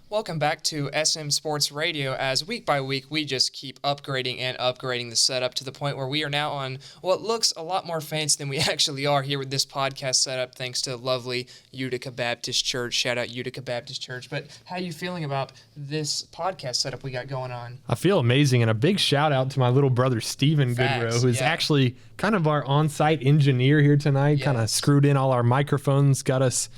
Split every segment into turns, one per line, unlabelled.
Welcome back to SM Sports Radio, as week by week we just keep upgrading and upgrading the setup to the point where we are now on what looks a lot more fancy than we actually are here with this podcast setup, thanks to lovely Utica Baptist Church. Shout out Utica Baptist Church. But how are you feeling about this podcast setup we got going on?
I feel amazing, and a big shout out to my little brother Steven Goodrow, who's actually kind of our on-site engineer here tonight, kind of screwed in all our microphones, got us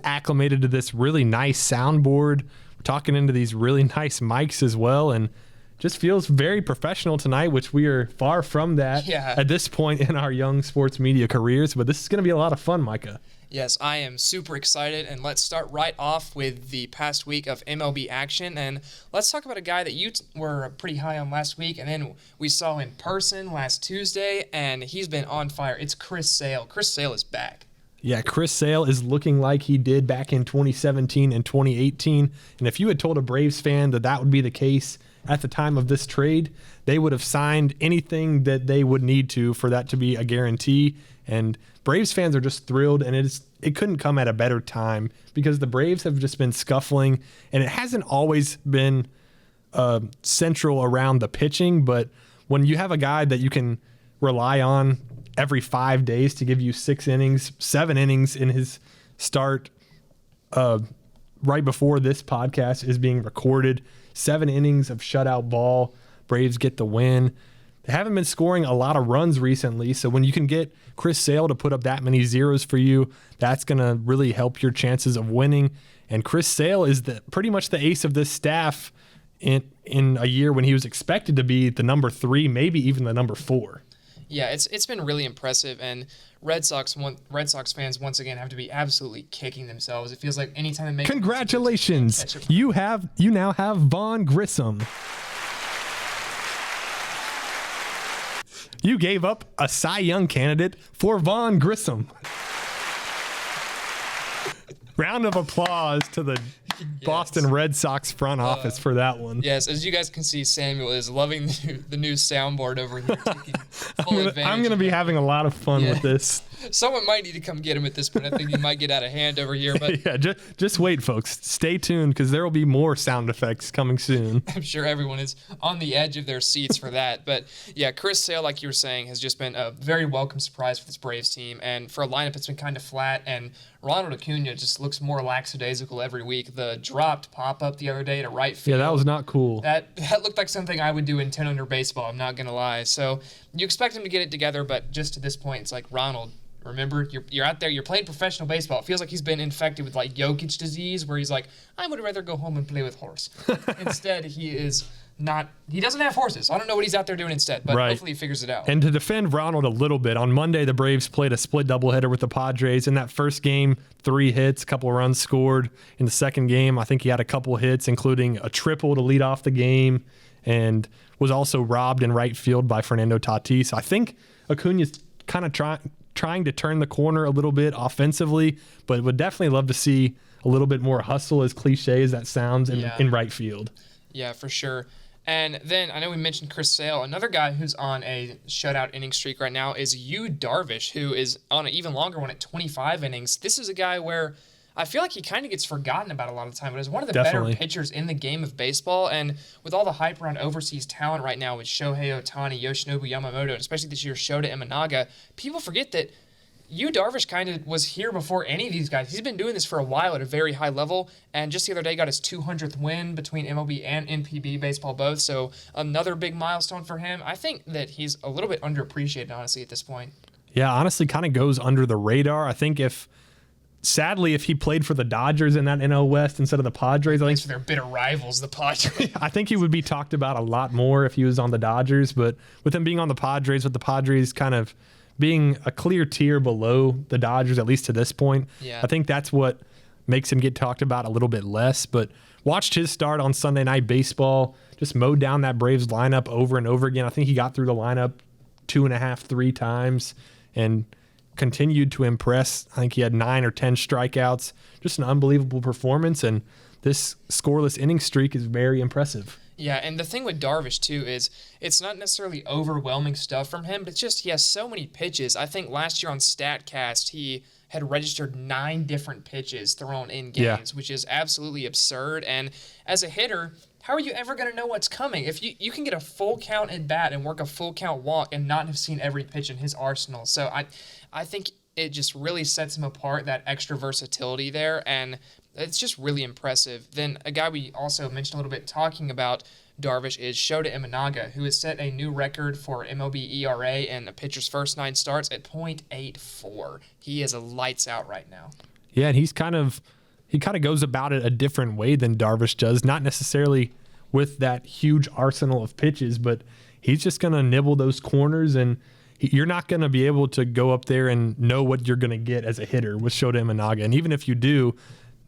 acclimated to this really nice soundboard. We're talking into these really nice mics as well, and just feels very professional tonight, which we are far from that at this point in our young sports media careers. But this is going to be a lot of fun, Micah.
Yes, I am super excited, and let's start right off with the past week of MLB action, and let's talk about a guy that you were pretty high on last week, and then we saw in person last Tuesday, and he's been on fire. It's Chris Sale. Chris Sale is back.
Yeah, Chris Sale is looking like he did back in 2017 and 2018. And if you had told a Braves fan that that would be the case at the time of this trade, they would have signed anything that they would need to for that to be a guarantee. And Braves fans are just thrilled, and it couldn't come at a better time because the Braves have just been scuffling, and it hasn't always been central around the pitching. But when you have a guy that you can rely on every 5 days to give you 6 innings, 7 innings in his start right before this podcast is being recorded, 7 innings of shutout ball, Braves get the win. They haven't been scoring a lot of runs recently, so when you can get Chris Sale to put up that many zeros for you, that's going to really help your chances of winning. And Chris Sale is pretty much the ace of this staff in a year when he was expected to be the number 3, maybe even the number 4.
Yeah, it's been really impressive, and Red Sox fans once again have to be absolutely kicking themselves. It feels like anytime they make
congratulations, you now have Vaughn Grissom. You gave up a Cy Young candidate for Vaughn Grissom. Round of applause to the Boston Red Sox front office for that one.
Yes, as you guys can see, Samuel is loving the new soundboard over here.
I'm going to be having a lot of fun with this.
Someone might need to come get him at this point. I think he might get out of hand over here. But
yeah, just wait, folks. Stay tuned because there will be more sound effects coming soon.
I'm sure everyone is on the edge of their seats for that. But yeah, Chris Sale, like you were saying, has just been a very welcome surprise for this Braves team. And for a lineup, it's been kind of flat. And Ronald Acuna just looks more lackadaisical every week. The dropped pop-up the other day to right field.
Yeah, that was not cool.
That looked like something I would do in 10 under baseball, I'm not going to lie. So you expect him to get it together, but just to this point, it's like, Ronald, remember, you're out there, you're playing professional baseball. It feels like he's been infected with like Jokic disease, where he's like, I would rather go home and play with horse. Instead, he doesn't have horses. I don't know what he's out there doing instead, but hopefully he figures it out.
And to defend Ronald a little bit, on Monday, the Braves played a split doubleheader with the Padres. In that first game, 3 hits, a couple of runs scored. In the second game, I think he had a couple of hits, including a triple to lead off the game, and was also robbed in right field by Fernando Tatis. I think Acuna's kind of trying to turn the corner a little bit offensively, but would definitely love to see a little bit more hustle, as cliche as that sounds, in right field.
Yeah, for sure. And then I know we mentioned Chris Sale. Another guy who's on a shutout inning streak right now is Yu Darvish, who is on an even longer one at 25 innings. This is a guy where I feel like he kind of gets forgotten about a lot of the time, but is one of the better pitchers in the game of baseball. And with all the hype around overseas talent right now with Shohei Ohtani, Yoshinobu Yamamoto, and especially this year Shota Imanaga, people forget that Yu Darvish kind of was here before any of these guys. He's been doing this for a while at a very high level, and just the other day got his 200th win between MLB and NPB baseball both, so another big milestone for him. I think that he's a little bit underappreciated, honestly, at this point.
Yeah, honestly, kind of goes under the radar. I think sadly, if he played for the Dodgers in that NL West instead of the Padres, I think
for their bitter rivals, the Padres.
I think he would be talked about a lot more if he was on the Dodgers, but with him being on the Padres, with the Padres kind of being a clear tier below the Dodgers, at least to this point, I think that's what makes him get talked about a little bit less. But watched his start on Sunday Night Baseball, just mowed down that Braves lineup over and over again. I think he got through the lineup 2.5, 3 times and continued to impress. I think he had 9 or 10 strikeouts. Just an unbelievable performance, and this scoreless inning streak is very impressive.
Yeah, and the thing with Darvish, too, is it's not necessarily overwhelming stuff from him, but it's just he has so many pitches. I think last year on StatCast, he had registered 9 different pitches thrown in games, which is absolutely absurd. And as a hitter, how are you ever going to know what's coming? If you can get a full count at bat and work a full count walk and not have seen every pitch in his arsenal. So I think it just really sets him apart, that extra versatility there, and it's just really impressive. Then a guy we also mentioned a little bit talking about Darvish is Shota Imanaga, who has set a new record for MLB ERA in a pitcher's first 9 starts at .84. He is a lights out right now.
Yeah, and he kind of goes about it a different way than Darvish does, not necessarily with that huge arsenal of pitches, but he's just going to nibble those corners, and you're not going to be able to go up there and know what you're going to get as a hitter with Shota Imanaga. And even if you do,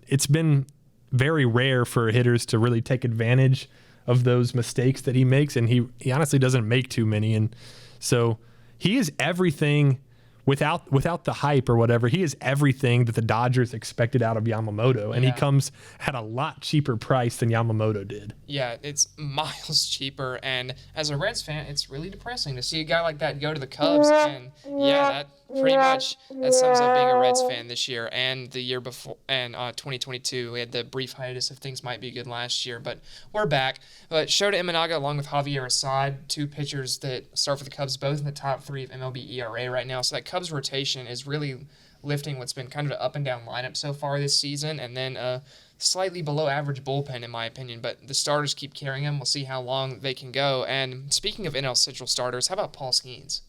it's been very rare for hitters to really take advantage of those mistakes that he makes, and he honestly doesn't make too many. And so he is everything without the hype or whatever. He is everything that the Dodgers expected out of Yamamoto, and he comes at a lot cheaper price than Yamamoto did.
Yeah, it's miles cheaper, and as a Reds fan, it's really depressing to see a guy like that go to the Cubs, and that pretty much that sums up being a Reds fan this year and the year before, and 2022. We had the brief hiatus of things might be good last year, but we're back. But Shota Imanaga, along with Javier Assad, 2 pitchers that start for the Cubs, both in the top 3 of MLB ERA right now, so that Cubs rotation is really lifting what's been kind of an up and down lineup so far this season, and then a slightly below average bullpen in my opinion, but the starters keep carrying them. We'll see how long they can go. And speaking of NL Central starters, how about Paul Skeens?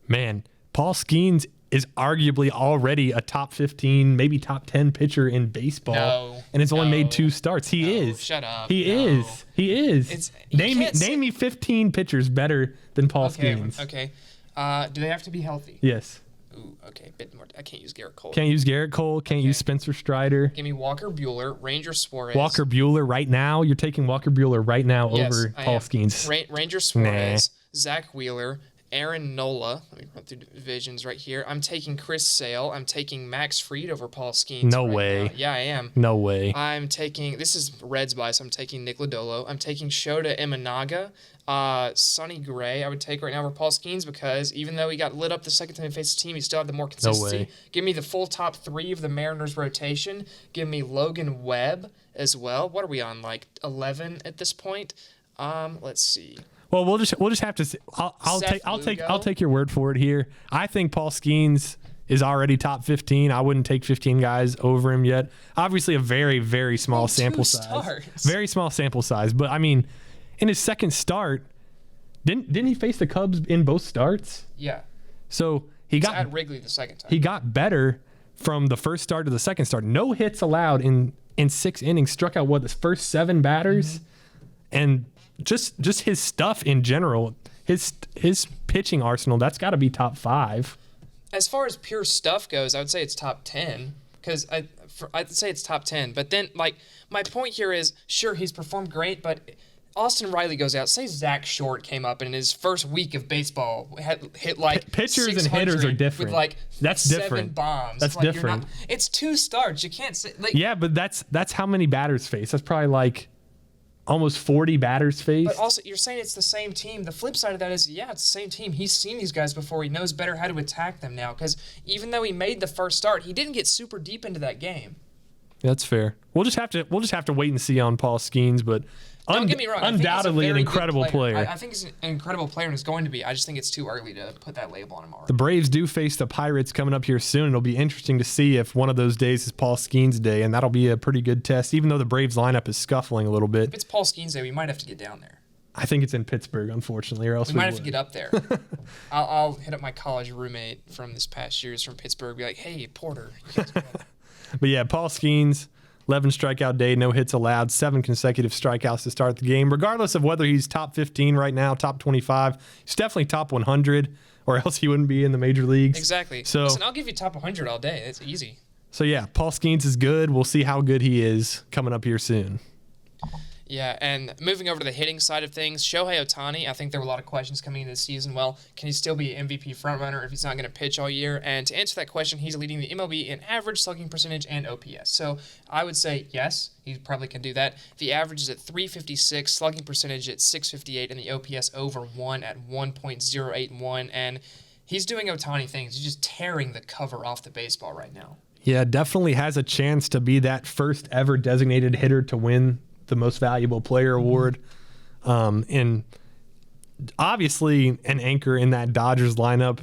Man, Paul Skeens is arguably already a top 15, maybe top 10 pitcher in baseball, and has only made 2 starts. He is.
Shut up.
He is. Name me 15 pitchers better than Paul Skeens.
Okay. Do they have to be healthy?
Yes.
Ooh, okay, bit more. I can't use Garrett Cole.
Can't use Garrett Cole. Can't use Spencer Strider.
Give me Walker Buehler, Ranger Suarez.
Walker Buehler right now. You're taking Walker Buehler right now over Paul Skeens.
Ranger Suarez, Zach Wheeler, Aaron Nola. Let me run through divisions right here. I'm taking Chris Sale. I'm taking Max Fried over Paul Skeens.
No way.
Now. Yeah, I am.
No way.
I'm taking, this is Reds bias, I'm taking Nick Lodolo. I'm taking Shota Imanaga. Sonny Gray I would take right now over Paul Skeens, because even though he got lit up the second time he faced the team, he still had the more consistency.
No way.
Give me the full top 3 of the Mariners rotation. Give me Logan Webb as well. What are we on, like 11 at this point? Let's see.
Well, we'll just have to see. I'll take your word for it here. I think Paul Skeens is already top 15. I wouldn't take 15 guys over him yet. Obviously a very, very small sample size. Very small sample size, but I mean, in his second start, didn't he face the Cubs in both starts?
Yeah.
So he got
at Wrigley the second time.
He got better from the first start to the second start. No hits allowed in 6 innings. Struck out the first 7 batters, and just his stuff in general, his pitching arsenal, that's got to be top 5.
As far as pure stuff goes, I would say it's top 10, because I'd say it's top 10. But then, like, my point here is, sure, he's performed great, but Austin Riley goes out. Say Zach Short came up and in his first week of baseball hit like
pitchers and hitters are different.
With like
that's
7
different.
bombs.
That's
like,
different.
It's 2 starts. You can't say like.
Yeah, but that's how many batters face. That's probably like almost 40 batters face.
But also, you're saying it's the same team. The flip side of that is, yeah, it's the same team. He's seen these guys before. He knows better how to attack them now. Because even though he made the first start, he didn't get super deep into that game.
That's fair. We'll just have to wait and see on Paul Skeens, but
don't get me wrong.
Undoubtedly an incredible player.
I think he's an incredible player and is going to be. I just think it's too early to put that label on him already.
The Braves do face the Pirates coming up here soon. It'll be interesting to see if one of those days is Paul Skeens' day, and that'll be a pretty good test, even though the Braves lineup is scuffling a little bit.
If it's Paul Skeens' day, we might have to get down there.
I think it's in Pittsburgh, unfortunately, or else
we might have to get up there. I'll hit up my college roommate from this past year. He's from Pittsburgh. Be like, hey, Porter.
But yeah, Paul Skeens, 11 strikeout day, no hits allowed, 7 consecutive strikeouts to start the game. Regardless of whether he's top 15 right now, top 25, he's definitely top 100, or else he wouldn't be in the major leagues.
Exactly.
So,
listen, I'll give you top 100 all day. It's easy.
So yeah, Paul Skeens is good. We'll see how good he is coming up here soon.
Yeah, and moving over to the hitting side of things, Shohei Ohtani, I think there were a lot of questions coming into the season. Well, can he still be MVP frontrunner if he's not going to pitch all year? And to answer that question, he's leading the MLB in average slugging percentage and OPS. So I would say yes, he probably can do that. The average is at 356, slugging percentage at 658, and the OPS over 1 at 1.081. And He's doing Ohtani things. He's just tearing the cover off the baseball right now.
Yeah, definitely has a chance to be that first ever designated hitter to win the Most Valuable Player award. And obviously an anchor in that Dodgers lineup.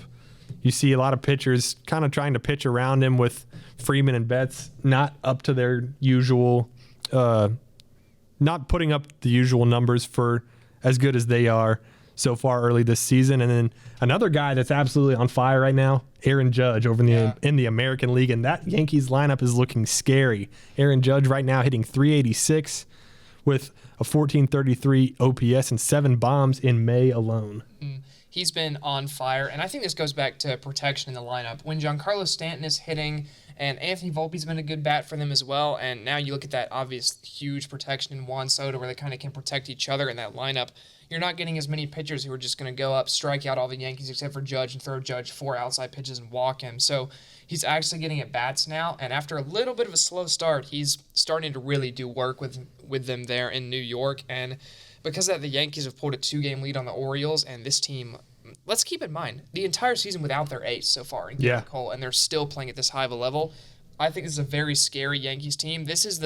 You see a lot of pitchers kind of trying to pitch around him with Freeman and Betts not up to their usual, not putting up the usual numbers for as good as they are so far early this season. And then another guy that's absolutely on fire right now, Aaron Judge over in the American League. And that Yankees lineup is looking scary. Aaron Judge right now hitting .386 with a 1433 OPS and 7 bombs in May alone.
He's been on fire, and I think this goes back to protection in the lineup. When Giancarlo Stanton is hitting, and Anthony Volpe's been a good bat for them as well, and now you look at that obvious huge protection in Juan Soto where they kind of can protect each other in that lineup. You're not getting as many pitchers who are just going to go up, strike out all the Yankees except for Judge, and throw Judge 4 outside pitches and walk him. So he's actually getting at bats now, and after a little bit of a slow start, he's starting to really do work with them there in New York. And because of that, the Yankees have pulled a 2-game lead on the Orioles, and this team, let's keep in mind, the entire season without their ace so far in Garrett Cole, and they're still playing at this high of a level. I think this is a very scary Yankees team. This is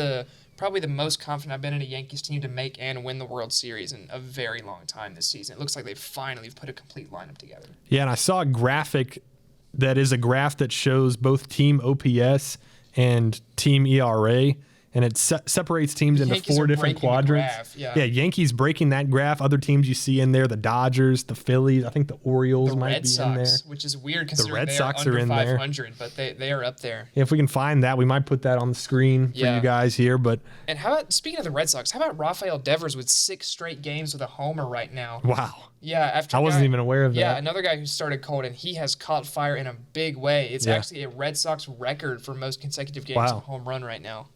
probably the most confident I've been in a Yankees team to make and win the World Series in a very long time this season. It looks like they've finally put a complete lineup together.
Yeah, and I saw a graphic that is a graph that shows both team OPS and team ERA, and it separates teams into 4 different quadrants.
Yeah,
Yankees breaking that graph. Other teams you see in there, the Dodgers, the Phillies, I think the Orioles might be in there.
Which is weird considering
the Red
they're
Sox
under
are in
500, but they are up there.
If we can find that, we might put that on the screen for you guys here. But
and how about, speaking of the Red Sox, how about Rafael Devers with 6 straight games with a homer right now?
Wow.
Yeah,
I wasn't even aware of that.
Yeah, another guy who started cold, and he has caught fire in a big way. It's actually a Red Sox record for most consecutive games of home run right now.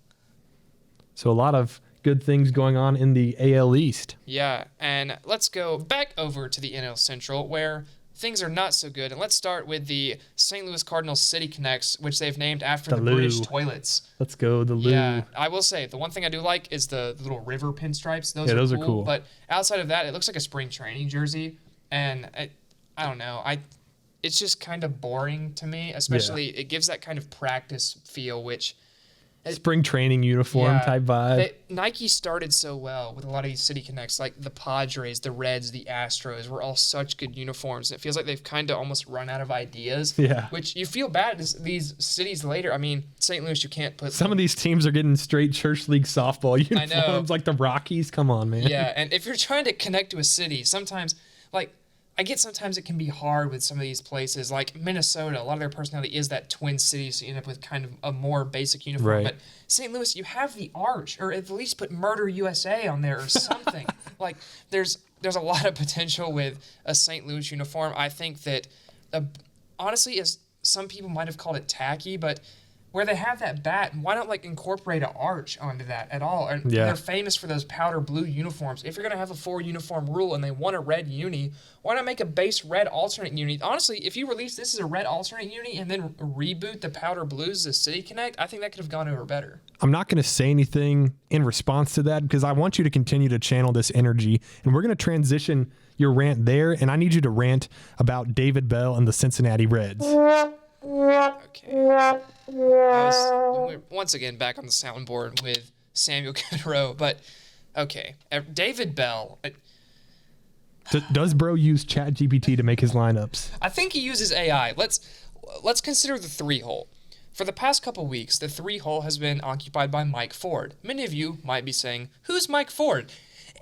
So a lot of good things going on in the AL East.
Yeah, and let's go back over to the NL Central where things are not so good. And let's start with the St. Louis Cardinals City Connects, which they've named after the British toilets.
Let's go, the loo.
Yeah, I will say, the one thing I do like is the little river pinstripes. Those are cool. But outside of that, it looks like a spring training jersey. And I don't know. It's just kind of boring to me, especially it gives that kind of practice feel, which...
spring training uniform type vibe.
Nike started so well with a lot of these City Connects, like the Padres, the Reds, the Astros, were all such good uniforms. It feels like they've kind of almost run out of ideas.
Yeah.
Which you feel bad as these cities later. I mean, St. Louis, you can't put...
Some of these teams are getting straight church league softball uniforms, like the Rockies. Come on, man.
Yeah, and if you're trying to connect to a city, sometimes, like... I get sometimes it can be hard with some of these places, like Minnesota. A lot of their personality is that Twin Cities, so you end up with kind of a more basic uniform.
Right.
But St. Louis, you have the arch, or at least put Murder USA on there or something. Like there's a lot of potential with a St. Louis uniform. I think that, honestly, as some people might have called it tacky, but where they have that bat, why not like incorporate an arch onto that at all? And they're famous for those powder blue uniforms. If you're going to have a 4-uniform rule and they want a red uni, why not make a base red alternate uni? Honestly, if you release this as a red alternate uni and then reboot the powder blues as City Connect, I think that could have gone over better.
I'm not going to say anything in response to that because I want you to continue to channel this energy, and we're going to transition your rant there, and I need you to rant about David Bell and the Cincinnati Reds.
Okay. We're once again back on the soundboard with Samuel Goodrow, but okay. David Bell.
Does bro use ChatGPT to make his lineups?
I think he uses AI. Let's consider the 3-hole. For the past couple weeks, the 3-hole has been occupied by Mike Ford. Many of you might be saying, who's Mike Ford?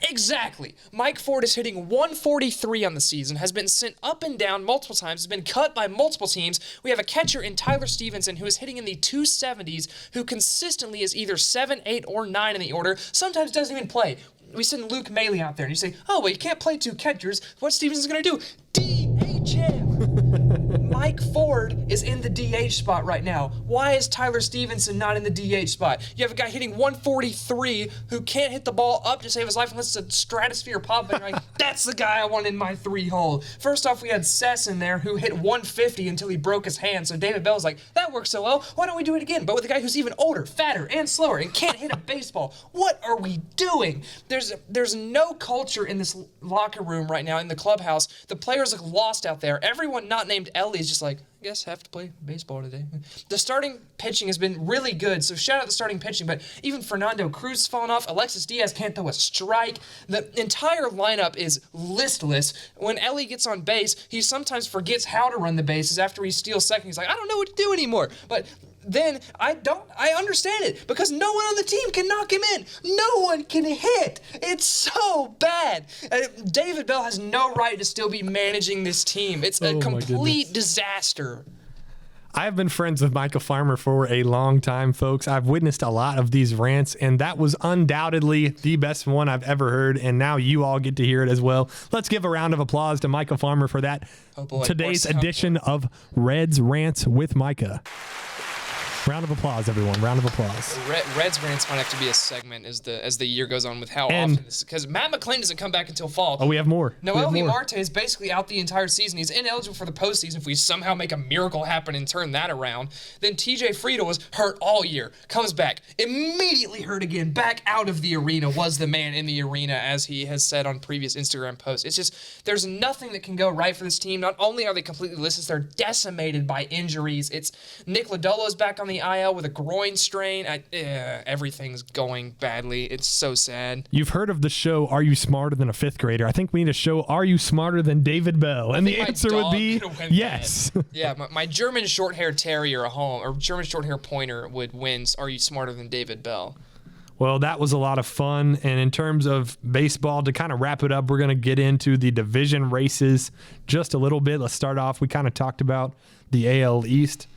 Exactly. Mike Ford is hitting 143 on the season, has been sent up and down multiple times, has been cut by multiple teams. We have a catcher in Tyler Stevenson who is hitting in the 270s, who consistently is either 7, 8, or 9 in the order, sometimes doesn't even play. We send Luke Maley out there and you say, oh, well, you can't play 2 catchers. What's Stevenson's going to do? DH him! Mike Ford is in the DH spot right now. Why is Tyler Stevenson not in the DH spot? You have a guy hitting 143 who can't hit the ball up to save his life unless it's a stratosphere pop, and you're like, that's the guy I want in my 3-hole. First off, we had Sess in there who hit 150 until he broke his hand, so David Bell's like, that works so well, why don't we do it again? But with a guy who's even older, fatter, and slower, and can't hit a baseball. What are we doing? There's no culture in this locker room right now, in the clubhouse. The players look lost out there. Everyone not named Ellie is just like, I guess I have to play baseball today. The starting pitching has been really good, so shout out the starting pitching, but even Fernando Cruz has fallen off. Alexis Diaz can't throw a strike. The entire lineup is listless. When Ellie gets on base, he sometimes forgets how to run the bases. After he steals second, he's like, I don't know what to do anymore. But then I understand it, because no one on the team can knock him in. No one can hit. It's so bad. David Bell has no right to still be managing this team. It's a complete disaster.
I've been friends with Micah Farmer for a long time, folks. I've witnessed a lot of these rants, and that was undoubtedly the best one I've ever heard, and now you all get to hear it as well. Let's give a round of applause to Micah Farmer for that. Today's edition of Reds Rants with Micah. Round of applause, everyone. Round of applause.
Reds rants might have to be a segment as the year goes on with how often this, because Matt McClain doesn't come back until fall.
Oh, we have more.
Noel Marte is basically out the entire season. He's ineligible for the postseason if we somehow make a miracle happen and turn that around. Then TJ Friedel was hurt all year, comes back, immediately hurt again, back out of the arena, was the man in the arena, as he has said on previous Instagram posts. It's just, there's nothing that can go right for this team. Not only are they completely listless, they're decimated by injuries. It's Nick Lodolo's back on the IL with a groin strain. Everything's going badly. It's so sad.
You've heard of the show, Are You Smarter Than a Fifth Grader? I think we need a show, Are You Smarter Than David Bell? And the answer would be yes.
Yeah, my German short-hair terrier at home, or German short-hair pointer, would win Are You Smarter Than David Bell?
Well, that was a lot of fun. And in terms of baseball, to kind of wrap it up, we're going to get into the division races just a little bit. Let's start off. We kind of talked about the AL East.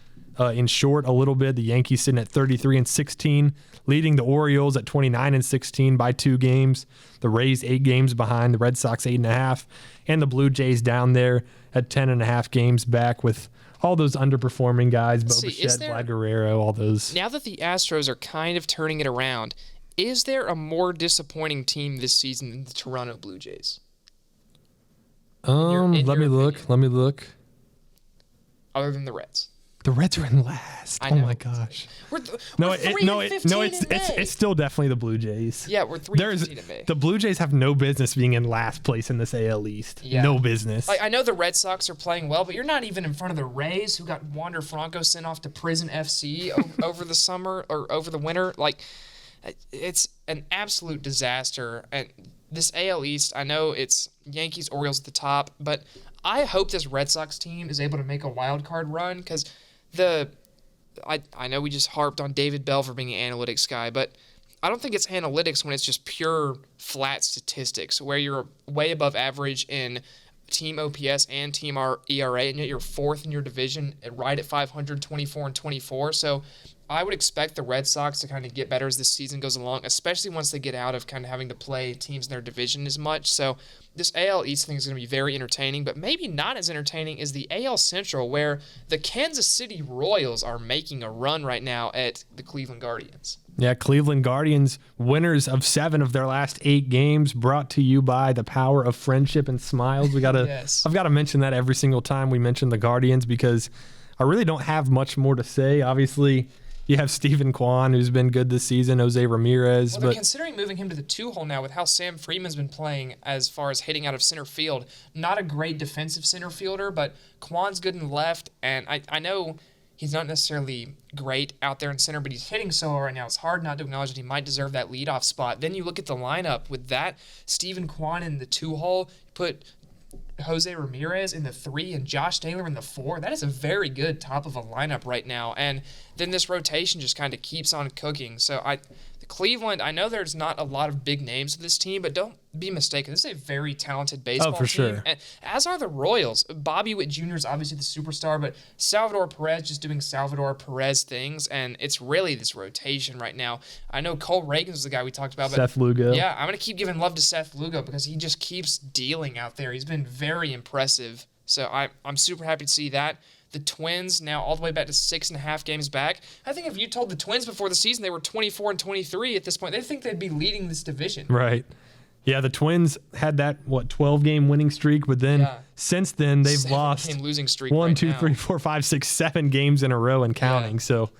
In short, a little bit. The Yankees sitting at 33-16, leading the Orioles at 29-16 by 2 games. The Rays 8 games behind. The Red Sox 8.5, and the Blue Jays down there at 10.5 games back with all those underperforming guys, Bo Bichette, Vlad Guerrero, all those.
Now that the Astros are kind of turning it around, is there a more disappointing team this season than the Toronto Blue Jays?
Let me look.
Other than the Reds.
The Reds are in last. Oh my gosh. It's still definitely the Blue Jays.
Yeah, we're 3-15 in May.
The Blue Jays have no business being in last place in this AL East. Yeah. No business.
Like, I know the Red Sox are playing well, but you're not even in front of the Rays, who got Wander Franco sent off to Prison FC over the summer or over the winter. Like, it's an absolute disaster. And this AL East, I know it's Yankees, Orioles at the top, but I hope this Red Sox team is able to make a wild card run, because I know we just harped on David Bell for being an analytics guy, but I don't think it's analytics when it's just pure flat statistics, where you're way above average in team OPS and team ERA, and yet you're 4th in your division, right at 500, 24-24. So I would expect the Red Sox to kind of get better as this season goes along, especially once they get out of kind of having to play teams in their division as much. So this AL East thing is going to be very entertaining, but maybe not as entertaining as the AL Central, where the Kansas City Royals are making a run right now at the Cleveland Guardians.
Yeah, Cleveland Guardians, winners of 7 of their last 8 games, brought to you by the power of friendship and smiles. I've got to mention that every single time we mention the Guardians, because I really don't have much more to say. Obviously, you have Stephen Kwan, who's been good this season, Jose Ramirez.
Well, they're considering moving him to the 2-hole now with how Sam Freeman's been playing as far as hitting out of center field. Not a great defensive center fielder, but Kwan's good in left, and I know he's not necessarily great out there in center, but he's hitting so well right now. It's hard not to acknowledge that he might deserve that leadoff spot. Then you look at the lineup with that, Stephen Kwan in the 2-hole, put Jose Ramirez in the 3 and Josh Taylor in the 4. That is a very good top of a lineup right now. And then this rotation just kind of keeps on cooking. So Cleveland, I know there's not a lot of big names to this team, but don't be mistaken. This is a very talented baseball team.
Sure.
And as are the Royals. Bobby Witt Jr. is obviously the superstar, but Salvador Perez just doing Salvador Perez things, and it's really this rotation right now. I know Cole Reagan's the guy we talked about. But
Seth Lugo.
Yeah, I'm going to keep giving love to Seth Lugo because he just keeps dealing out there. He's been very impressive. So I'm super happy to see that. The Twins now all the way back to 6.5 games back. I think if you told the Twins before the season they were 24-23 at this point, they think they'd be leading this division.
Right. Yeah, the Twins had that 12-game winning streak, but then since then they've lost
7-game losing streak
1,
right
2,
now.
3, 4, 5, 6, 7 games in a row and counting. So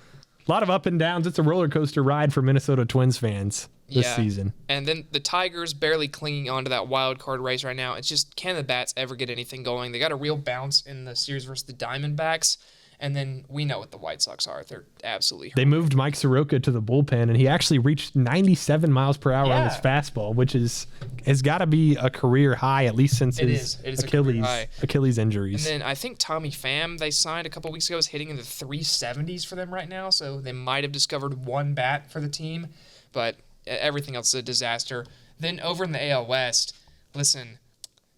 a lot of up and downs. It's a roller coaster ride for Minnesota Twins fans this season.
And then the Tigers barely clinging onto that wild card race right now. It's just, can the Bats ever get anything going? They got a real bounce in the series versus the Diamondbacks. And then we know what the White Sox are. They're absolutely
They moved Mike Soroka to the bullpen, and he actually reached 97 miles per hour on his fastball, which has got to be a career high, at least since his Achilles injuries.
And then I think Tommy Pham, they signed a couple weeks ago, is hitting in the 370s for them right now. So they might have discovered one bat for the team, but everything else is a disaster. Then over in the AL West, listen,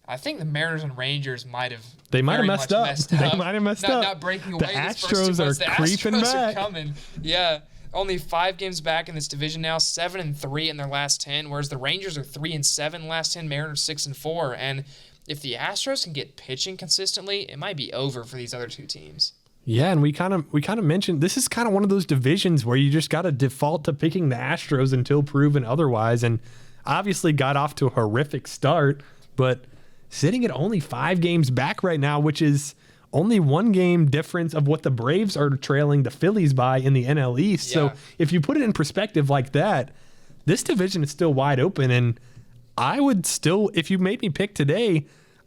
I think the Mariners and Rangers might have
messed up. They might have messed up.
Not breaking away.
The Astros are creeping back.
Are coming. Yeah, only 5 games back in this division now, 7-3 in their last 10, whereas the Rangers are 3-7 last 10, Mariners 6-4. And if the Astros can get pitching consistently, it might be over for these other two teams.
Yeah, and we kind of mentioned this is kind of one of those divisions where you just got to default to picking the Astros until proven otherwise, and obviously got off to a horrific start, but sitting at only 5 games back right now, which is only 1 game difference of what the Braves are trailing the Phillies by in the NL East. So if you put it in perspective like that, this division is still wide open. And I would still, if you made me pick today,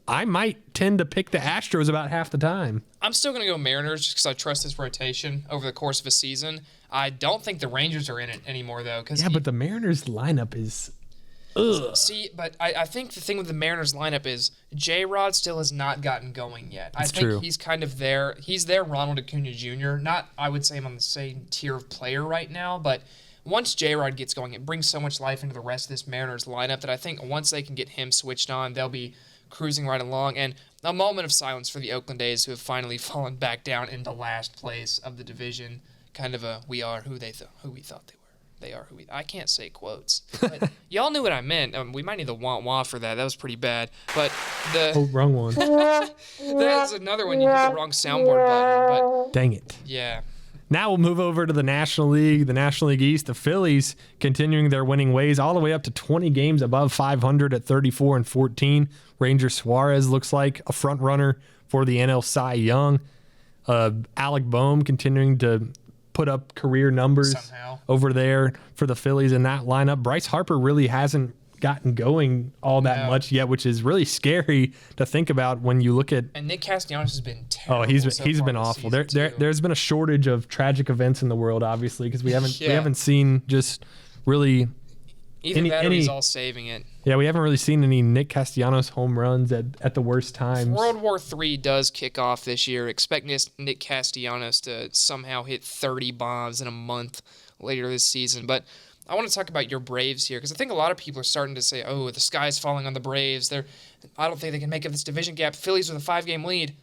I might tend to pick the Astros about half the time.
I'm still going to go Mariners just because I trust this rotation over the course of a season. I don't think the Rangers are in it anymore, though.
But the Mariners lineup is...
See, but I think the thing with the Mariners lineup is J-Rod still has not gotten going yet.
That's
I think
true.
He's kind of there. He's there, Ronald Acuna Jr. Not, I would say I'm on the same tier of player right now, but once J-Rod gets going, it brings so much life into the rest of this Mariners lineup that I think once they can get him switched on, they'll be cruising right along. And a moment of silence for the Oakland A's, who have finally fallen back down into last place of the division. Kind of a we are who we thought they were. They are who we... I can't say quotes. But y'all knew what I meant. We might need the wah-wah for that. That was pretty bad. But the...
Oh, wrong one.
That's another one. You hit the wrong soundboard button. But
dang it.
Yeah.
Now we'll move over to the National League East. The Phillies continuing their winning ways all the way up to 20 games above 500 at 34-14. Ranger Suarez looks like a front runner for the NL Cy Young. Alec Boehm continuing to put up career numbers over there for the Phillies in that lineup. Bryce Harper really hasn't gotten going all that much yet, which is really scary to think about when you look at.
And Nick Castellanos has been terrible.
Oh, he's been awful. There's been a shortage of tragic events in the world, obviously, because we haven't seen just really
either that or he's all saving it.
Yeah, we haven't really seen any Nick Castellanos home runs at the worst times.
World War III does kick off this year. Expect Nick Castellanos to somehow hit 30 bombs in a month later this season. But I want to talk about your Braves here, because I think a lot of people are starting to say, oh, the sky's falling on the Braves. I don't think they can make up this division gap. Phillies with a 5-game lead.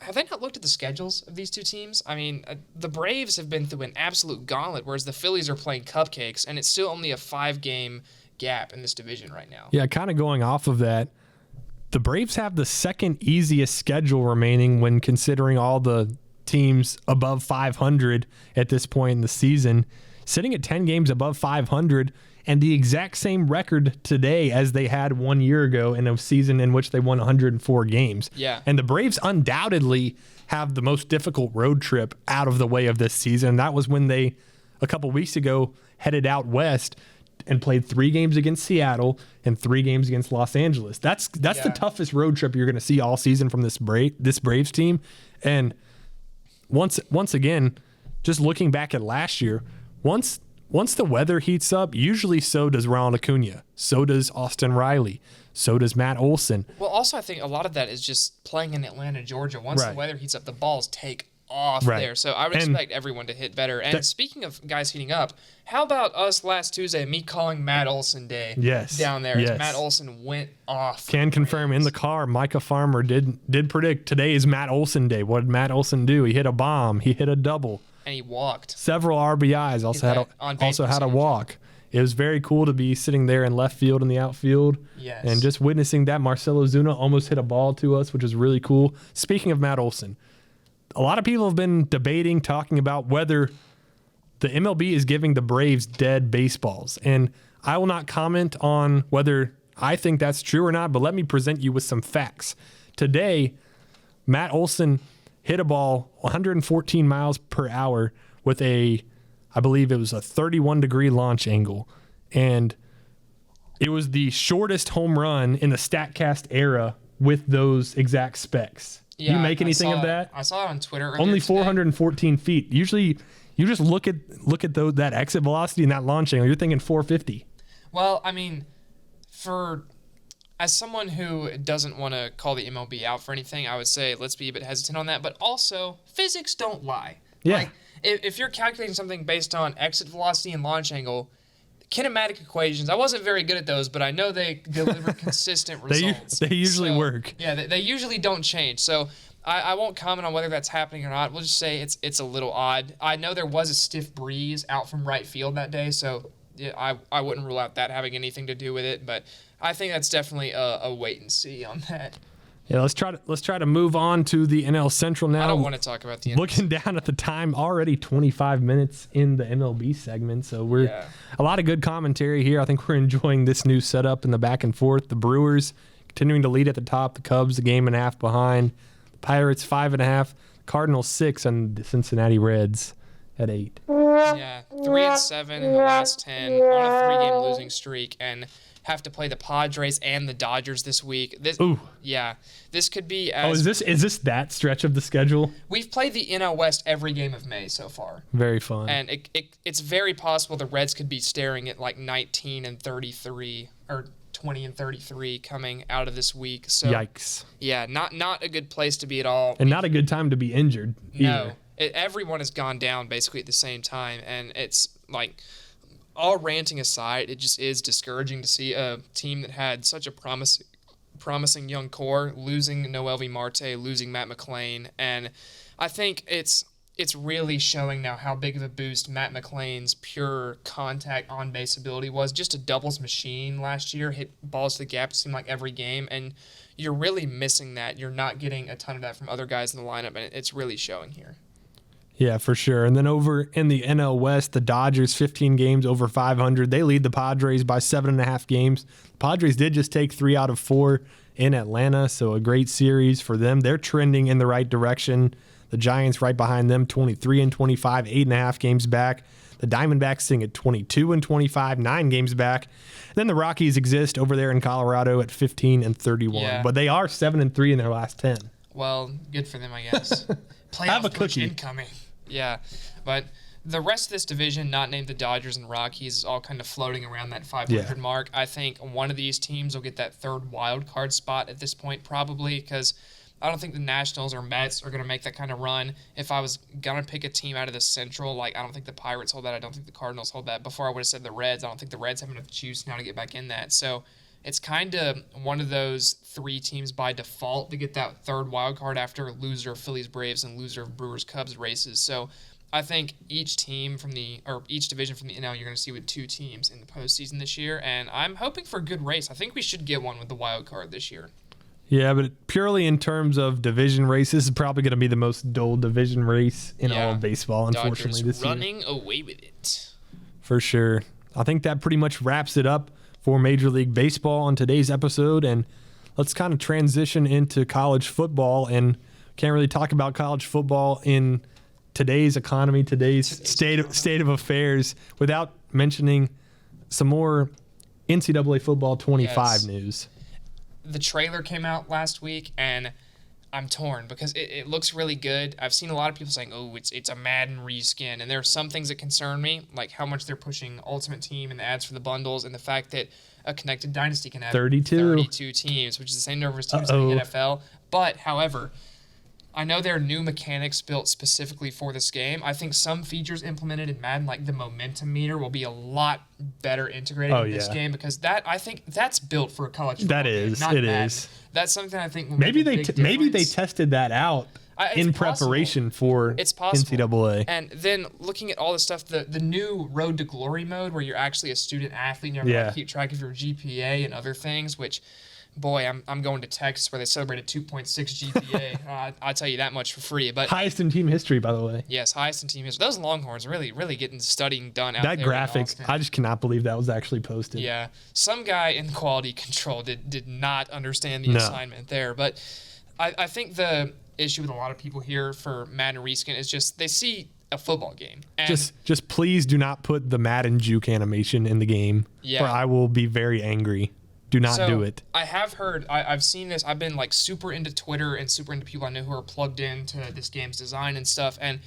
Have they not looked at the schedules of these two teams? I mean, the Braves have been through an absolute gauntlet, whereas the Phillies are playing cupcakes, and it's still only a 5-game gap in this division right now.
Yeah, kind of going off of that, the Braves have the second easiest schedule remaining when considering all the teams above 500 at this point in the season, sitting at 10 games above 500 and the exact same record today as they had 1 year ago in a season in which they won 104 games.
Yeah.
And the Braves undoubtedly have the most difficult road trip out of the way of this season. That was when they, a couple weeks ago, headed out west and played 3 games against Seattle and 3 games against Los Angeles. That's the toughest road trip you're going to see all season from this Braves team. And once again, just looking back at last year, once the weather heats up, usually so does Ronald Acuna, so does Austin Riley, so does Matt Olson.
Well, also I think a lot of that is just playing in Atlanta, Georgia. Once the weather heats up, the balls take off there. So I would expect everyone to hit better. And speaking of guys heating up, how about us last Tuesday, me calling Matt Olson Day down there? As Matt Olson went off.
Can confirm in the car, Micah Farmer did predict today is Matt Olson Day. What did Matt Olson do? He hit a bomb. He hit a double.
And he walked.
Several RBIs. Also had a walk. It was very cool to be sitting there in left field and the outfield.
Yes.
And just witnessing that. Marcelo Zuna almost hit a ball to us, which is really cool. Speaking of Matt Olson, a lot of people have been debating, talking about whether the MLB is giving the Braves dead baseballs. And I will not comment on whether I think that's true or not, but let me present you with some facts. Today, Matt Olson hit a ball 114 miles per hour with I believe it was a 31-degree launch angle. And it was the shortest home run in the StatCast era with those exact specs.
Yeah,
you make anything of that?
I saw it on Twitter.
Only 414 feet. Usually, you just look at that exit velocity and that launch angle. You're thinking 450.
Well, I mean, as someone who doesn't want to call the MLB out for anything, I would say let's be a bit hesitant on that. But also, physics don't lie.
Yeah.
Like, if you're calculating something based on exit velocity and launch angle, kinematic equations, I wasn't very good at those, but I know they deliver consistent results.
They usually work.
Yeah, they usually don't change. So I won't comment on whether that's happening or not. We'll just say it's a little odd. I know there was a stiff breeze out from right field that day, so yeah, I wouldn't rule out that having anything to do with it, but I think that's definitely a wait and see on that.
Yeah, let's try to move on to the NL Central now.
I don't want to talk about the NL.
Looking down at the time, already 25 minutes in the MLB segment, so we're a lot of good commentary here. I think we're enjoying this new setup in the back and forth. The Brewers continuing to lead at the top. The Cubs a game and a half behind. The Pirates 5.5. Cardinals 6, and the Cincinnati Reds at 8.
Yeah, 3-7 in the last 10 on a 3-game losing streak, and have to play the Padres and the Dodgers this week. This could be.
Is this that stretch of the schedule?
We've played the NL West every game of May so far.
Very fun.
And it's very possible the Reds could be staring at like 19-33 or 20-33 coming out of this week. So
yikes.
Yeah, not a good place to be at all.
And not a good time to be injured either.
No, everyone has gone down basically at the same time, and it's like. All ranting aside, it just is discouraging to see a team that had such a promising young core losing Noelvi Marte, losing Matt McLain, and I think it's really showing now how big of a boost Matt McLain's pure contact on-base ability was. Just a doubles machine last year, hit balls to the gap, it seemed like every game, and you're really missing that. You're not getting a ton of that from other guys in the lineup, and it's really showing here.
Yeah, for sure. And then over in the NL West, the Dodgers, 15 games over 500. They lead the Padres by 7.5 games. The Padres did just take 3 out of 4 in Atlanta, so a great series for them. They're trending in the right direction. The Giants right behind them, 23-25, 8.5 games back. The Diamondbacks sitting at 22-25, 9 games back. And then the Rockies exist over there in Colorado at 15-31.
Yeah.
But they are 7-3 in their last 10.
Well, good for them, I guess.
Have a
Playoff push
cookie.
incoming. Yeah, but the rest of this division, not named the Dodgers and Rockies, is all kind of floating around that 500 mark. I think one of these teams will get that third wild card spot at this point, probably, because I don't think the Nationals or Mets are going to make that kind of run. If I was going to pick a team out of the Central, like I don't think the Pirates hold that. I don't think the Cardinals hold that. Before I would have said the Reds. I don't think the Reds have enough juice now to get back in that. So it's kind of one of those 3 teams by default to get that third wild card after loser of Phillies Braves and loser of Brewers Cubs races. So I think each division from the NL you're going to see with 2 teams in the postseason this year, and I'm hoping for a good race. I think we should get one with the wild card this year.
Yeah, but purely in terms of division race, this is probably going to be the most dull division race in all of baseball, unfortunately,
Dodgers
this year.
running away with it.
For sure. I think that pretty much wraps it up for Major League Baseball on today's episode, and let's kind of transition into college football. And can't really talk about college football in today's economy, today's state of affairs, without mentioning some more NCAA football 25 news.
The trailer came out last week, and I'm torn because it looks really good. I've seen a lot of people saying, oh, it's a Madden reskin, and there are some things that concern me, like how much they're pushing Ultimate Team and the ads for the bundles, and the fact that a Connected Dynasty can have 32 teams, which is the same number of teams in the NFL. But, however, I know there are new mechanics built specifically for this game. I think some features implemented in Madden, like the momentum meter, will be a lot better integrated in this game, because I think that's built for a college football game, not Madden.
Is.
That's something I think will
maybe
make a big
maybe they
difference.
tested that out in preparation for
it's possible.
NCAA.
And then looking at all the stuff, the new Road to Glory mode where you're actually a student athlete and you have to keep track of your GPA and other things, which, boy, I'm going to Texas where they celebrated 2.6 GPA. I'll tell you that much for free. But
highest in team history, by the way.
Yes, highest in team history. Those Longhorns really getting studying done out there.
That graphic, I just cannot believe that was actually posted.
Yeah, some guy in quality control did not understand the assignment there. But I think the issue with a lot of people here for Madden reskin is just they see a football game. And
just please do not put the Madden juke animation in the game, or I will be very angry. Do not do it.
I have heard, I've seen this. I've been like super into Twitter and super into people I know who are plugged into this game's design and stuff. And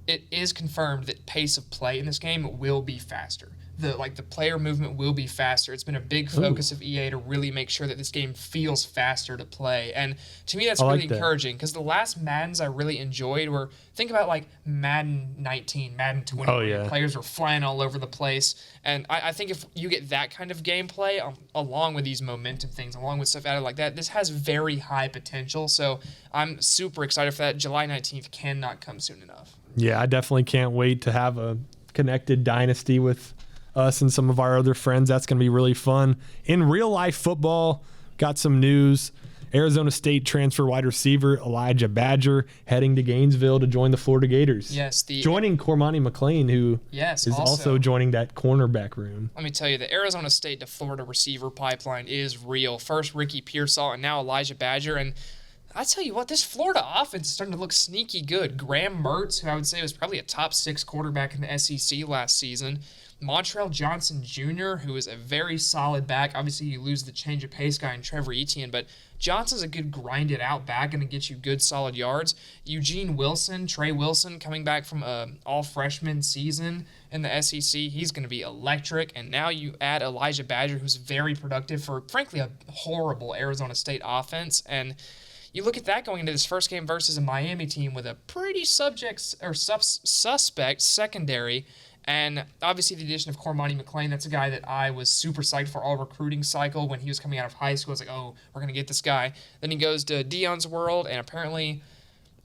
it is confirmed that pace of play in this game will be faster. The player movement will be faster. It's been a big focus of EA to really make sure that this game feels faster to play. And to me, that's really encouraging because the last Maddens I really enjoyed were, think about like Madden 19, Madden 20, where players are flying all over the place. And I think if you get that kind of gameplay along with these momentum things, along with stuff added like that, this has very high potential. So I'm super excited for that. July 19th cannot come soon enough.
Yeah, I definitely can't wait to have a connected dynasty with us and some of our other friends. That's going to be really fun. In real life football, got some news. Arizona State transfer wide receiver Elijah Badger heading to Gainesville to join the Florida Gators.
Yes,
joining Cormani McClain, who is also joining that cornerback room.
Let me tell you, the Arizona State to Florida receiver pipeline is real. First Ricky Pearsall and now Elijah Badger. And I tell you what, this Florida offense is starting to look sneaky good. Graham Mertz, who I would say was probably a top 6 quarterback in the SEC last season. Montreal Johnson Jr., who is a very solid back. Obviously, you lose the change of pace guy in Trevor Etienne, but Johnson's a good grind-it-out back, going to get you good, solid yards. Eugene Wilson, Trey Wilson, coming back from an all-freshman season in the SEC. He's going to be electric. And now you add Elijah Badger, who's very productive for, frankly, a horrible Arizona State offense. And you look at that going into this first game versus a Miami team with a pretty suspect secondary. And obviously the addition of Cormani McClain, that's a guy that I was super psyched for all recruiting cycle. When he was coming out of high school, I was like, oh, we're going to get this guy. Then he goes to Deion's World and apparently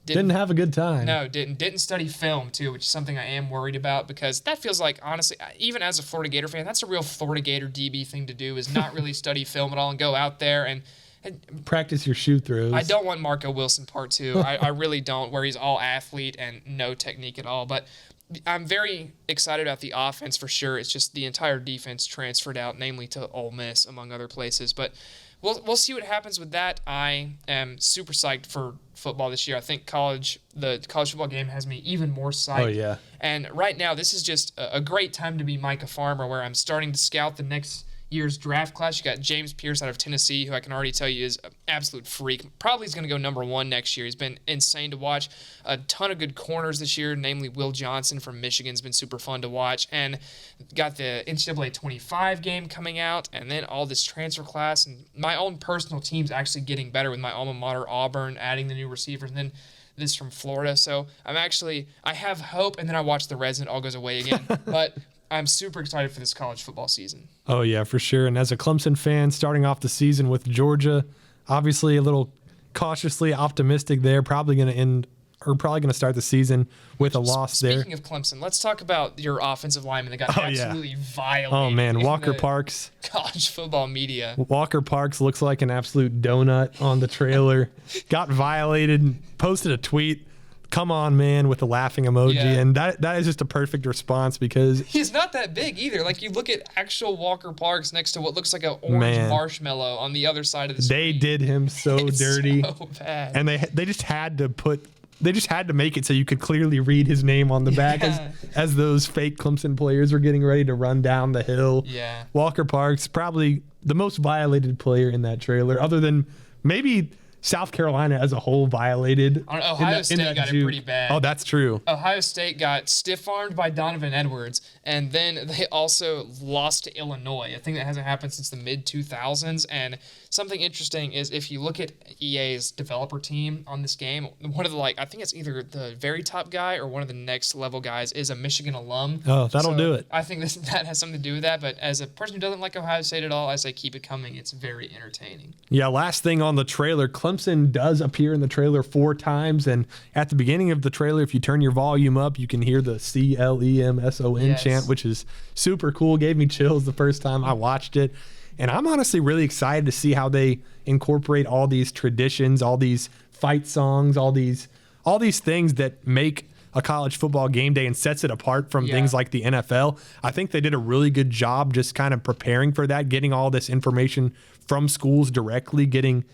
didn't have a good time.
No, didn't study film, too, which is something I am worried about because that feels like, honestly, even as a Florida Gator fan, that's a real Florida Gator DB thing to do is not really study film at all and go out there and
practice your shoot throws.
I don't want Marco Wilson part 2. I really don't, where he's all athlete and no technique at all. But I'm very excited about the offense for sure. It's just the entire defense transferred out, namely to Ole Miss, among other places. But we'll see what happens with that. I am super psyched for football this year. I think the college football game has me even more psyched.
Oh, yeah.
And right now, this is just a great time to be Micah Farmer, where I'm starting to scout the next year's draft class. You got James Pierce out of Tennessee, who I can already tell you is an absolute freak. Probably is going to go number 1 next year. He's been insane to watch. A ton of good corners this year, namely Will Johnson from Michigan's been super fun to watch. And got the NCAA 25 game coming out, and then all this transfer class. And my own personal team's actually getting better with my alma mater, Auburn, adding the new receivers, and then this from Florida. So I have hope, and then I watch the Reds and it all goes away again. But I'm super excited for this college football season.
Oh, yeah, for sure. And as a Clemson fan, starting off the season with Georgia, obviously a little cautiously optimistic there. Probably going to start the season with a loss there.
Speaking of Clemson, let's talk about your offensive lineman that got absolutely violated.
Oh, man, Walker Parks.
College football media.
Walker Parks looks like an absolute donut on the trailer. Got violated, posted a tweet. Come on, man, with the laughing emoji. And that is just a perfect response because
he's not that big either. Like, you look at actual Walker Parks next to what looks like an orange marshmallow on the other side of the screen.
They did him so dirty.
So bad.
And they just had to make it so you could clearly read his name on the back as those fake Clemson players were getting ready to run down the hill.
Yeah.
Walker Parks, probably the most violated player in that trailer, other than maybe South Carolina as a whole violated.
Ohio State got it pretty bad.
Oh, that's true.
Ohio State got stiff-armed by Donovan Edwards, and then they also lost to Illinois. I think that hasn't happened since the mid-2000s. And something interesting is if you look at EA's developer team on this game, one of the, I think it's either the very top guy or one of the next level guys is a Michigan alum.
Oh, that'll do it.
I think that has something to do with that. But as a person who doesn't like Ohio State at all, I say keep it coming. It's very entertaining.
Yeah, last thing on the trailer, Clemson Clemson does appear in the trailer 4 times, and at the beginning of the trailer, if you turn your volume up, you can hear the CLEMSON chant, which is super cool. Gave me chills the first time I watched it. And I'm honestly really excited to see how they incorporate all these traditions, all these fight songs, all these things that make a college football game day and sets it apart from things like the NFL. I think they did a really good job just kind of preparing for that, getting all this information from schools directly, getting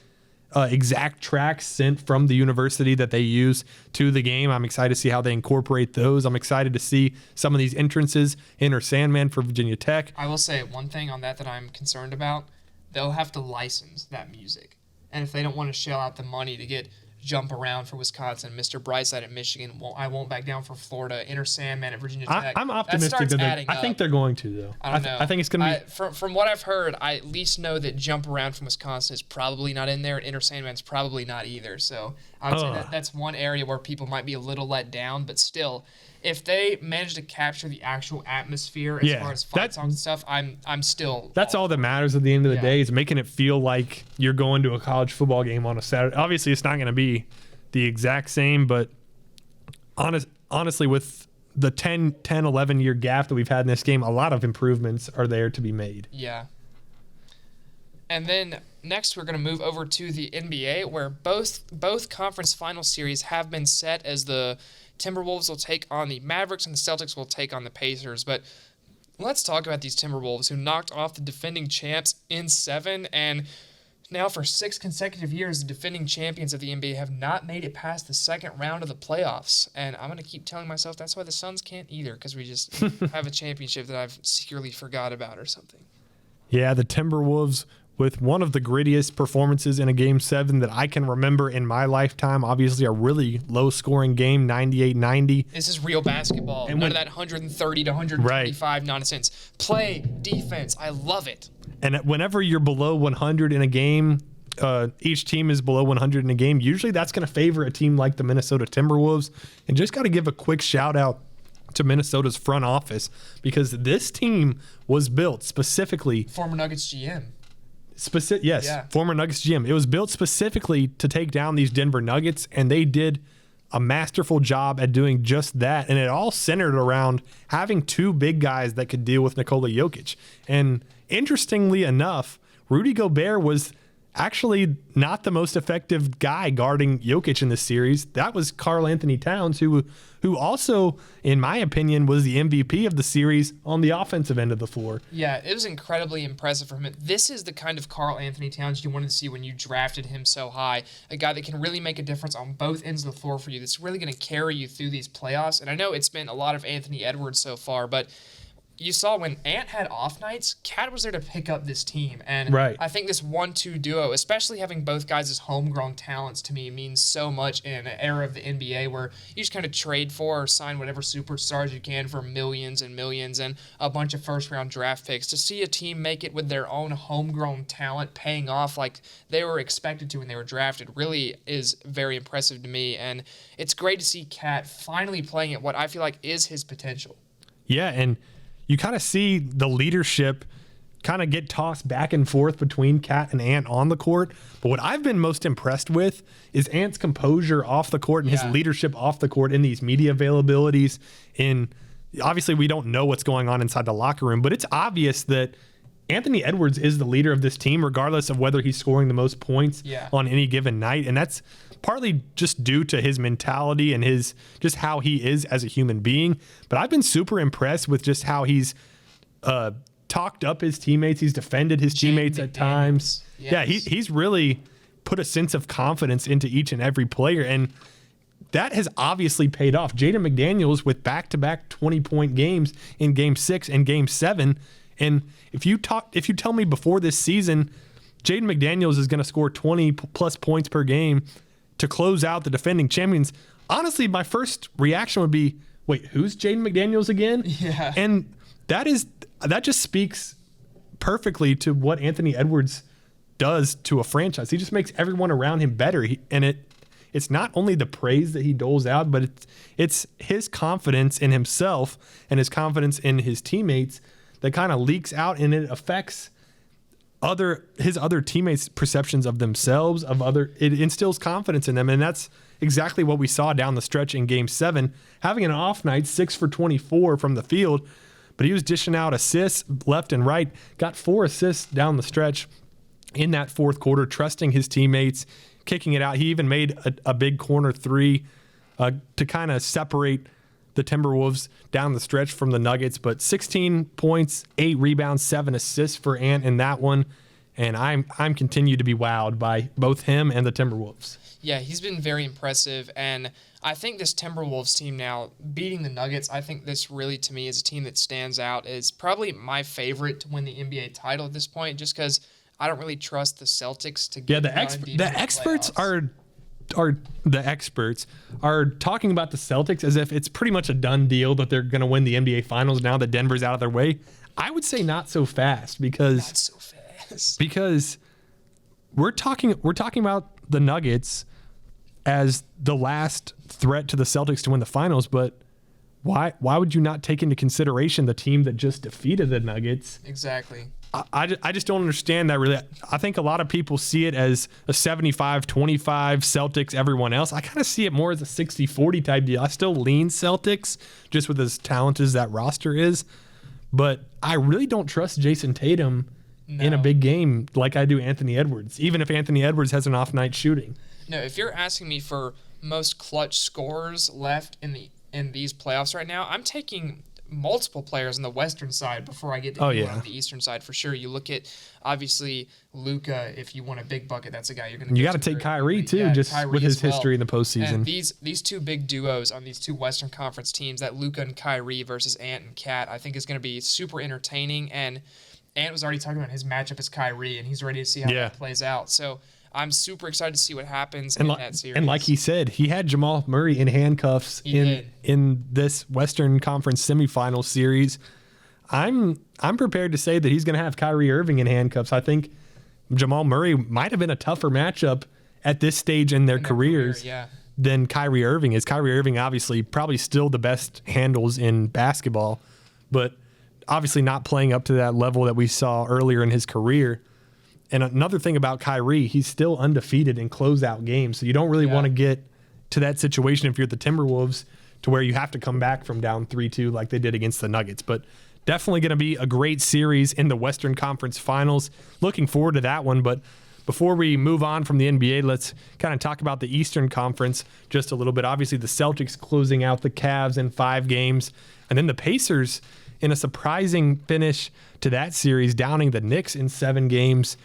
exact tracks sent from the university that they use to the game. I'm excited to see how they incorporate those. I'm excited to see some of these entrances. Enter Sandman for Virginia Tech.
I will say one thing on that I'm concerned about. They'll have to license that music. And if they don't want to shell out the money to get Jump Around for Wisconsin, Mr. Brightside at Michigan, I Won't Back Down for Florida, Enter Sandman at Virginia Tech.
I'm optimistic that I think they're going to, though.
I don't know.
I think it's going to
be... From what I've heard, I at least know that Jump Around from Wisconsin is probably not in there, and Enter Sandman's probably not either. So I would say that's one area where people might be a little let down, but still, if they manage to capture the actual atmosphere as far as fight songs and stuff, I'm still...
That's all that matters at the end of the day, is making it feel like you're going to a college football game on a Saturday. Obviously, it's not going to be the exact same, but honestly, with the 10, 11-year gap that we've had in this game, a lot of improvements are there to be made.
Yeah. And then next, we're going to move over to the NBA, where both conference final series have been set, as the Timberwolves will take on the Mavericks and the Celtics will take on the Pacers. But let's talk about these Timberwolves, who knocked off the defending champs in 7, and now for 6 consecutive years, the defending champions of the NBA have not made it past the second round of the playoffs. And I'm going to keep telling myself that's why the Suns can't either, because we just have a championship that I've secretly forgot about or something.
Yeah, the Timberwolves, with one of the grittiest performances in a Game 7 that I can remember in my lifetime. Obviously, a really low-scoring game, 98-90.
This is real basketball. And none of that 130 to 125 nonsense. Play, defense. I love it.
And whenever you're below 100 in a game, each team is below 100 in a game, usually that's going to favor a team like the Minnesota Timberwolves. And just got to give a quick shout-out to Minnesota's front office, because this team was built specifically...
Former Nuggets GM.
Former Nuggets GM. It was built specifically to take down these Denver Nuggets, and they did a masterful job at doing just that. And it all centered around having 2 big guys that could deal with Nikola Jokic. And interestingly enough, Rudy Gobert was actually not the most effective guy guarding Jokic in this series. That was Karl Anthony Towns, who also, in my opinion, was the MVP of the series on the offensive end of the floor.
Yeah, it was incredibly impressive from him. This is the kind of Karl Anthony Towns you wanted to see when you drafted him so high. A guy that can really make a difference on both ends of the floor for you, that's really going to carry you through these playoffs. And I know it's been a lot of Anthony Edwards so far, but you saw when Ant had off nights, Cat was there to pick up this team. And I think this 1-2 duo, especially having both guys as homegrown talents, to me means so much in an era of the NBA where you just kind of trade for or sign whatever superstars you can for millions and millions and a bunch of first-round draft picks. To see a team make it with their own homegrown talent paying off like they were expected to when they were drafted really is very impressive to me. And it's great to see Cat finally playing at what I feel like is his potential.
Yeah, and you kind of see the leadership kind of get tossed back and forth between Cat and Ant on the court. But what I've been most impressed with is Ant's composure off the court and his leadership off the court in these media availabilities. Obviously, we don't know what's going on inside the locker room, but it's obvious that Anthony Edwards is the leader of this team, regardless of whether he's scoring the most points on any given night. And that's partly just due to his mentality and his just how he is as a human being. But I've been super impressed with just how he's talked up his teammates. He's defended his teammates at times. Yes. Yeah, he's really put a sense of confidence into each and every player. And that has obviously paid off. Jaden McDaniels with back-to-back 20-point games in Game 6 and Game 7. And if you tell me before this season, Jaden McDaniels is going to score 20-plus points per game to close out the defending champions, honestly, my first reaction would be, wait, who's Jaden McDaniels again? Yeah. And that just speaks perfectly to what Anthony Edwards does to a franchise. He just makes everyone around him better. It's not only the praise that he doles out, but it's his confidence in himself and his confidence in his teammates that kind of leaks out, and it affects his other teammates' perceptions of themselves, it instills confidence in them, and that's exactly what we saw down the stretch in Game 7. Having an off night, 6 for 24 from the field, but he was dishing out assists left and right. Got 4 assists down the stretch in that fourth quarter, trusting his teammates, kicking it out. He even made a big corner three to kind of separate the Timberwolves down the stretch from the Nuggets. But 16 points, 8 rebounds, 7 assists for Ant in that one. And I'm continued to be wowed by both him and the Timberwolves.
Yeah, he's been very impressive, and I think this Timberwolves team now beating the Nuggets, I think this really, to me, is a team that stands out, is probably my favorite to win the NBA title at this point, just because I don't really trust the Celtics to get
the experts are talking about the Celtics as if it's pretty much a done deal that they're going to win the NBA Finals now that Denver's out of their way. I would say not so fast because we're talking about the Nuggets as the last threat to the Celtics to win the finals, but why would you not take into consideration the team that just defeated the Nuggets?
Exactly.
I just don't understand that really. I think a lot of people see it as a 75-25 Celtics, everyone else. I kind of see it more as a 60-40 type deal. I still lean Celtics just with as talented as that roster is, but I really don't trust Jason Tatum in a big game like I do Anthony Edwards, even if Anthony Edwards has an off night shooting.
No, if you're asking me for most clutch scorers left in these playoffs right now, I'm taking multiple players on the Western side before I get to anyone on the Eastern side for sure. You look at, obviously, Luka. If you want a big bucket, that's a guy you're going to. You
got to take Kyrie too, Kyrie with his history in the postseason.
And these two big duos on these two Western Conference teams, that Luka and Kyrie versus Ant and Cat, I think is going to be super entertaining. And Ant was already talking about his matchup as Kyrie, and he's ready to see how that plays out. So I'm super excited to see what happens in that series.
And like he said, he had Jamal Murray in handcuffs in this Western Conference semifinal series. I'm prepared to say that he's going to have Kyrie Irving in handcuffs. I think Jamal Murray might have been a tougher matchup at this stage in their careers than Kyrie Irving is. Kyrie Irving obviously probably still the best handles in basketball, but obviously not playing up to that level that we saw earlier in his career. And another thing about Kyrie, he's still undefeated in closeout games. So you don't really want to get to that situation if you're the Timberwolves to where you have to come back from down 3-2 like they did against the Nuggets. But definitely going to be a great series in the Western Conference Finals. Looking forward to that one. But before we move on from the NBA, let's kind of talk about the Eastern Conference just a little bit. Obviously, the Celtics closing out the Cavs in 5 games. And then the Pacers in a surprising finish to that series, downing the Knicks in 7 games.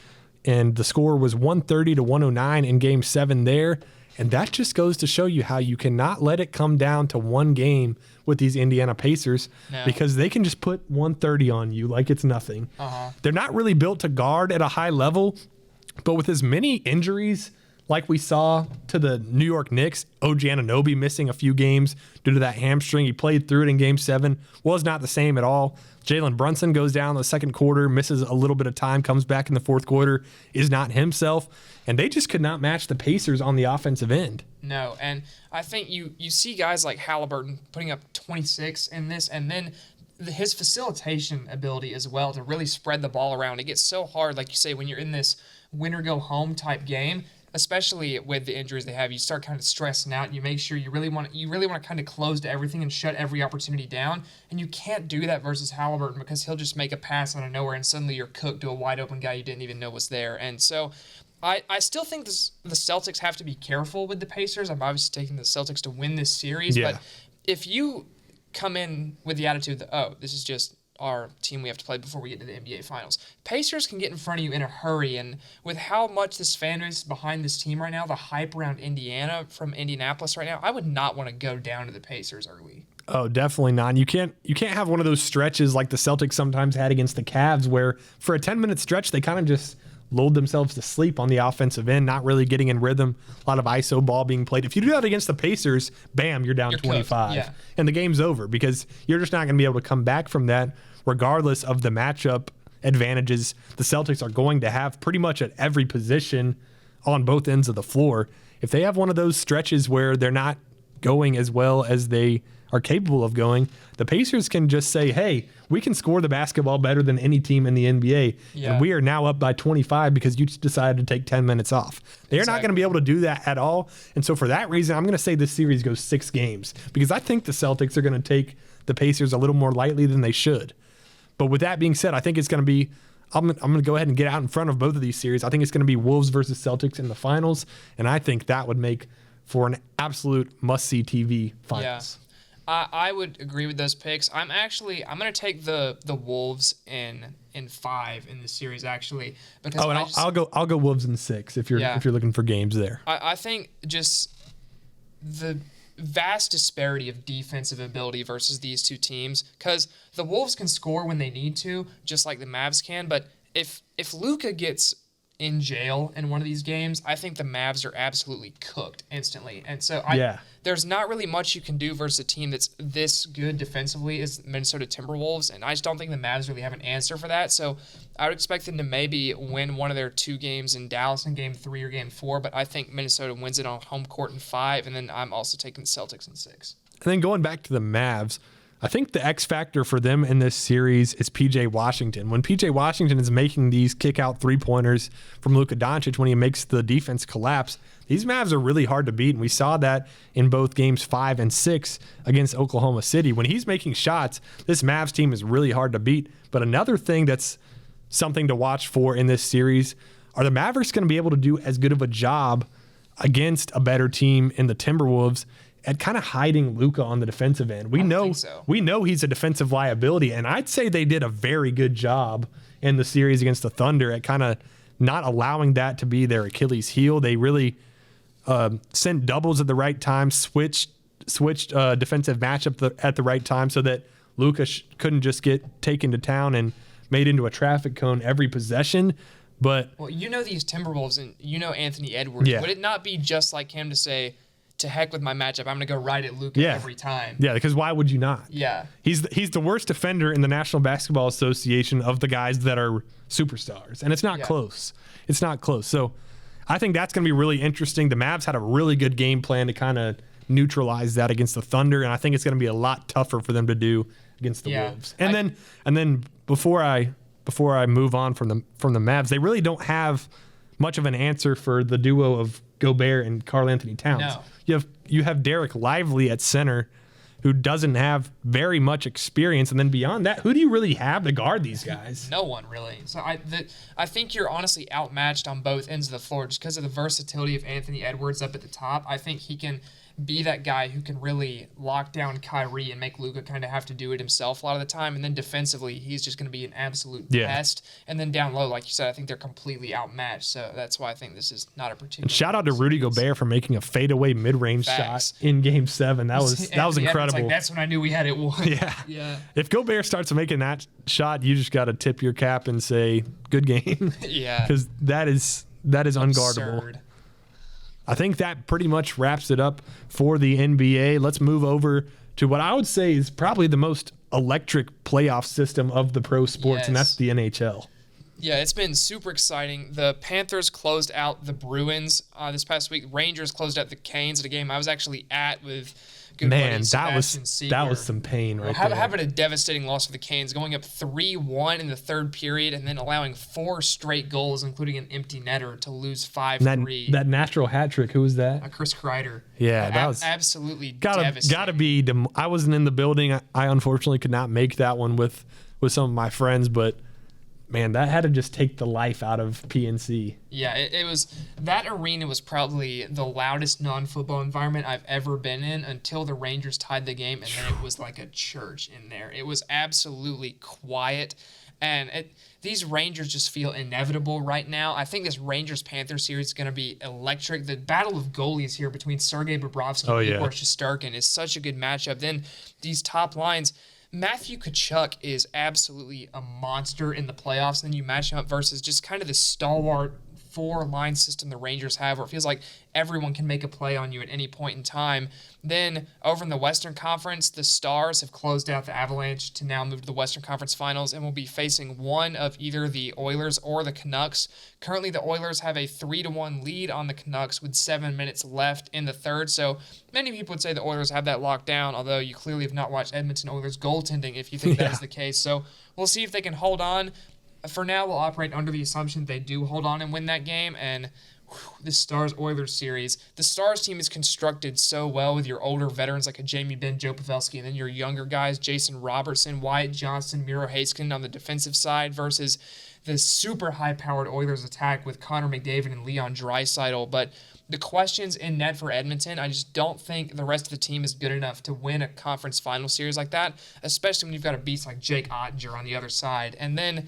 And the score was 130-109 in Game 7 there. And that just goes to show you how you cannot let it come down to one game with these Indiana Pacers because they can just put 130 on you like it's nothing. They're not really built to guard at a high level, but with as many injuries like we saw to the New York Knicks, OG Anunoby missing a few games due to that hamstring. He played through it in Game 7. Was not the same at all. Jalen Brunson goes down in the second quarter, misses a little bit of time, comes back in the fourth quarter, is not himself. And they just could not match the Pacers on the offensive end.
No, and I think you see guys like Halliburton putting up 26 in this, and then his facilitation ability as well to really spread the ball around. It gets so hard, like you say, when you're in this win-or-go-home type game, especially with the injuries they have. You start kind of stressing out. You make sure you really want to kind of close to everything and shut every opportunity down. And you can't do that versus Halliburton because he'll just make a pass out of nowhere and suddenly you're cooked to a wide open guy you didn't even know was there. And so I still think the Celtics have to be careful with the Pacers. I'm obviously taking the Celtics to win this series, but if you come in with the attitude that, this is just our team we have to play before we get to the NBA Finals, Pacers can get in front of you in a hurry. And with how much this fan base is behind this team right now, the hype around Indiana from Indianapolis right now, I would not want to go down to the Pacers early.
Oh, definitely not. You can't have one of those stretches like the Celtics sometimes had against the Cavs where for a 10-minute stretch they kind of just lulled themselves to sleep on the offensive end, not really getting in rhythm, a lot of ISO ball being played. If you do that against the Pacers, bam, you're down 25. And the game's over because you're just not going to be able to come back from that regardless of the matchup advantages the Celtics are going to have pretty much at every position on both ends of the floor. If they have one of those stretches where they're not going as well as they are capable of going, the Pacers can just say, hey, we can score the basketball better than any team in the NBA.
Yeah.
And we are now up by 25 because you just decided to take 10 minutes off. They're not going to be able to do that at all. And so for that reason, I'm going to say this series goes 6 games because I think the Celtics are going to take the Pacers a little more lightly than they should. But with that being said, I think it's going to be, I'm going to go ahead and get out in front of both of these series. I think it's going to be Wolves versus Celtics in the finals. And I think that would make for an absolute must-see TV finals.
Yeah. I would agree with those picks. I'm going to take the Wolves in 5 in this series actually because
I'll go Wolves in 6 if you're looking for games there.
I think just the vast disparity of defensive ability versus these two teams, because the Wolves can score when they need to, just like the Mavs can. But if Luka gets in jail in one of these games, I think the Mavs are absolutely cooked instantly. And so there's not really much you can do versus a team that's this good defensively as Minnesota Timberwolves, and I just don't think the Mavs really have an answer for that. So I would expect them to maybe win one of their 2 games in Dallas in Game 3 or Game 4, but I think Minnesota wins it on home court in 5, and then I'm also taking the Celtics in 6.
And then going back to the Mavs, I think the X factor for them in this series is P.J. Washington. When P.J. Washington is making these kick-out three-pointers from Luka Doncic, when he makes the defense collapse, these Mavs are really hard to beat, and we saw that in both games 5 and 6 against Oklahoma City. When he's making shots, this Mavs team is really hard to beat. But another thing that's something to watch for in this series, are the Mavericks going to be able to do as good of a job against a better team in the Timberwolves at kind of hiding Luka on the defensive end? We know he's a defensive liability, and I'd say they did a very good job in the series against the Thunder at kind of not allowing that to be their Achilles heel. They really sent doubles at the right time, switched defensive matchup at the right time so that Luka couldn't just get taken to town and made into a traffic cone every possession. But
you know these Timberwolves and you know Anthony Edwards.
Yeah.
Would it not be just like him to say, to heck with my matchup, I'm going to go right at Luka every time?
Yeah, because why would you not?
Yeah.
He's the worst defender in the National Basketball Association of the guys that are superstars, and it's not close. It's not close. So I think that's going to be really interesting. The Mavs had a really good game plan to kind of neutralize that against the Thunder, and I think it's going to be a lot tougher for them to do against the Wolves. And then before I move on from the Mavs, they really don't have much of an answer for the duo of Gobert and Karl Anthony Towns.
No.
You have Derek Lively at center, who doesn't have very much experience, and then beyond that, who do you really have to guard these guys?
No one really. So I think you're honestly outmatched on both ends of the floor just because of the versatility of Anthony Edwards up at the top. I think he can be that guy who can really lock down Kyrie and make Luka kind of have to do it himself a lot of the time. And then defensively, he's just going to be an absolute pest. And then down low, like you said, I think they're completely outmatched. So that's why I think this is not a particular. And
shout out to Rudy Gobert for making a fadeaway mid-range shot in Game 7. That was incredible.
Like, that's when I knew we had it won.
Yeah. If Gobert starts making that shot, you just got to tip your cap and say, good game.
Yeah.
Because that is unguardable.
Absurd.
I think that pretty much wraps it up for the NBA. Let's move over to what I would say is probably the most electric playoff system of the pro sports, and that's the NHL.
Yeah, it's been super exciting. The Panthers closed out the Bruins this past week. Rangers closed out the Canes at a game I was actually at with good buddy Sebastian Seeger.
That was some pain there.
How about a devastating loss for the Canes, going up 3-1 in the third period and then allowing 4 straight goals, including an empty netter, to lose 5-3.
That natural hat trick, who was that?
Chris Kreider.
Yeah, that was
absolutely devastating.
Gotta be. I wasn't in the building. I unfortunately could not make that one with some of my friends, but man, that had to just take the life out of PNC.
Yeah, it was. That arena was probably the loudest non-football environment I've ever been in until the Rangers tied the game, and then it was like a church in there. It was absolutely quiet, and these Rangers just feel inevitable right now. I think this Rangers-Panthers series is going to be electric. The battle of goalies here between Sergei Bobrovsky and Igor Shesterkin is such a good matchup. Then these top lines. Matthew Tkachuk is absolutely a monster in the playoffs. And then you match him up versus just kind of the stalwart 4-line system the Rangers have, where it feels like everyone can make a play on you at any point in time. Then over in the Western Conference, the Stars have closed out the Avalanche to now move to the Western Conference Finals and will be facing one of either the Oilers or the Canucks. Currently, the Oilers have a 3-1 lead on the Canucks with 7 minutes left in the third. So many people would say the Oilers have that locked down, although you clearly have not watched Edmonton Oilers goaltending if you think that is the case. So we'll see if they can hold on. For now, we'll operate under the assumption they do hold on and win that game. And the Stars-Oilers series, the Stars team is constructed so well with your older veterans like a Jamie Benn, Joe Pavelski, and then your younger guys, Jason Robertson, Wyatt Johnston, Miro Heiskanen on the defensive side versus the super high-powered Oilers attack with Connor McDavid and Leon Draisaitl. But the questions in net for Edmonton, I just don't think the rest of the team is good enough to win a conference final series like that, especially when you've got a beast like Jake Ottinger on the other side. And then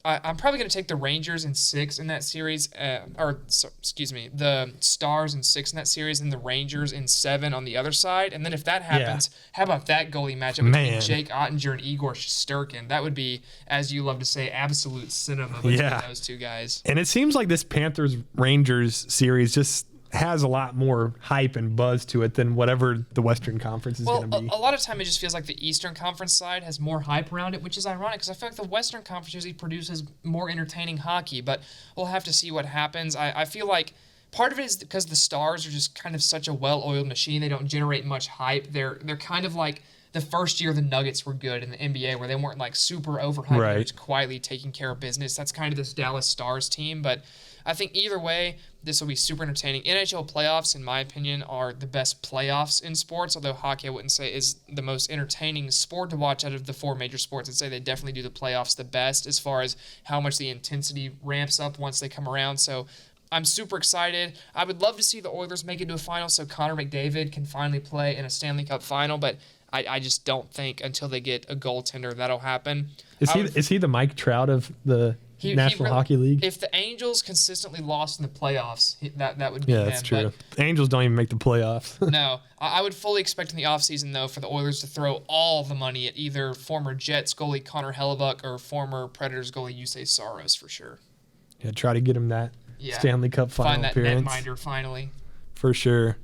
I'm probably going to take the Rangers in 6 in that series, the Stars in 6 in that series, and the Rangers in 7 on the other side. And then if that happens, how about that goalie matchup between Jake Ottinger and Igor Shesterkin? That would be, as you love to say, absolute cinema between those two guys.
And it seems like this Panthers-Rangers series just has a lot more hype and buzz to it than whatever the Western Conference is going to be.
A lot of time it just feels like the Eastern Conference side has more hype around it, which is ironic because I feel like the Western Conference usually produces more entertaining hockey, but we'll have to see what happens. I feel like part of it is because the Stars are just kind of such a well-oiled machine. They don't generate much hype. They're kind of like the first year the Nuggets were good in the NBA, where they weren't like super overhyped, right, just quietly taking care of business. That's kind of this Dallas Stars team, but I think either way, this will be super entertaining. NHL playoffs, in my opinion, are the best playoffs in sports, although hockey I wouldn't say is the most entertaining sport to watch out of the 4 major sports. I'd say they definitely do the playoffs the best as far as how much the intensity ramps up once they come around. So I'm super excited. I would love to see the Oilers make it to a final so Connor McDavid can finally play in a Stanley Cup final, but I just don't think until they get a goaltender that'll happen.
Is he the Mike Trout of the National Hockey League?
If the Angels consistently lost in the playoffs, that would be him.
Yeah, that's true. The Angels don't even make the playoffs.
No. I would fully expect in the offseason, though, for the Oilers to throw all the money at either former Jets goalie Connor Hellebuck or former Predators goalie Yusei Saros for sure.
Yeah, try to get him that Stanley Cup final appearance.
Find that netminder finally.
For sure.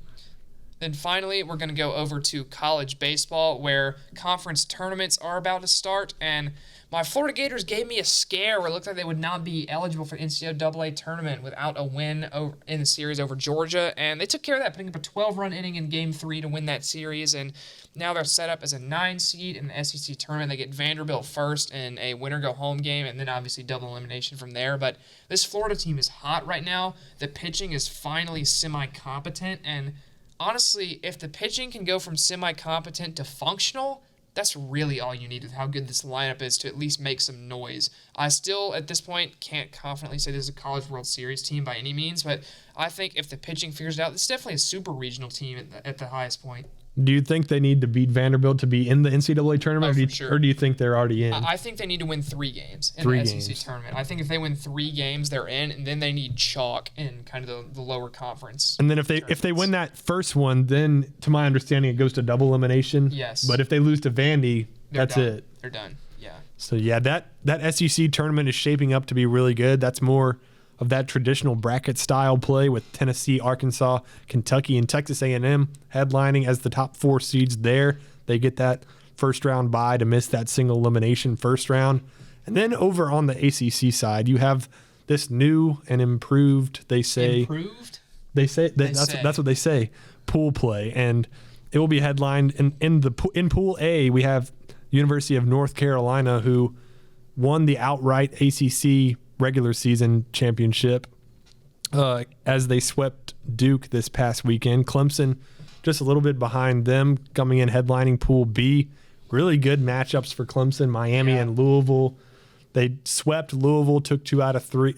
Then finally, we're going to go over to college baseball, where conference tournaments are about to start, and my Florida Gators gave me a scare where it looked like they would not be eligible for the NCAA tournament without a win in the series over Georgia, and they took care of that, putting up a 12-run inning in Game 3 to win that series, and now they're set up as a 9 seed in the SEC tournament. They get Vanderbilt first in a winner-go-home game, and then obviously double elimination from there, but this Florida team is hot right now. The pitching is finally semi-competent, and honestly, if the pitching can go from semi-competent to functional, that's really all you need with how good this lineup is to at least make some noise. I still, at this point, can't confidently say this is a College World Series team by any means, but I think if the pitching figures it out, it's definitely a super regional team at the highest point.
Do you think they need to beat Vanderbilt to be in the NCAA tournament,
sure.
Or do you think they're already in?
I think they need to win 3 games in the SEC tournament. I think if they win 3 games, they're in, and then they need chalk in kind of the lower conference.
And then if they win that first one, then to my understanding, it goes to double elimination.
Yes.
But if they lose to Vandy, that's
done.
it.
They're done. Yeah.
So yeah, that SEC tournament is shaping up to be really good. That's more of that traditional bracket style play with Tennessee, Arkansas, Kentucky, and Texas A&M headlining as the top 4 seeds there. They get that first round bye to miss that single elimination first round. And then over on the ACC side, you have this new and improved, they say.
Improved?
That's what they say, pool play. And it will be headlined in Pool A, we have University of North Carolina, who won the outright ACC regular season championship as they swept Duke this past weekend. Clemson just a little bit behind them, coming in headlining Pool B. Really good matchups for Clemson, Miami and Louisville. They swept Louisville, took 2 out of 3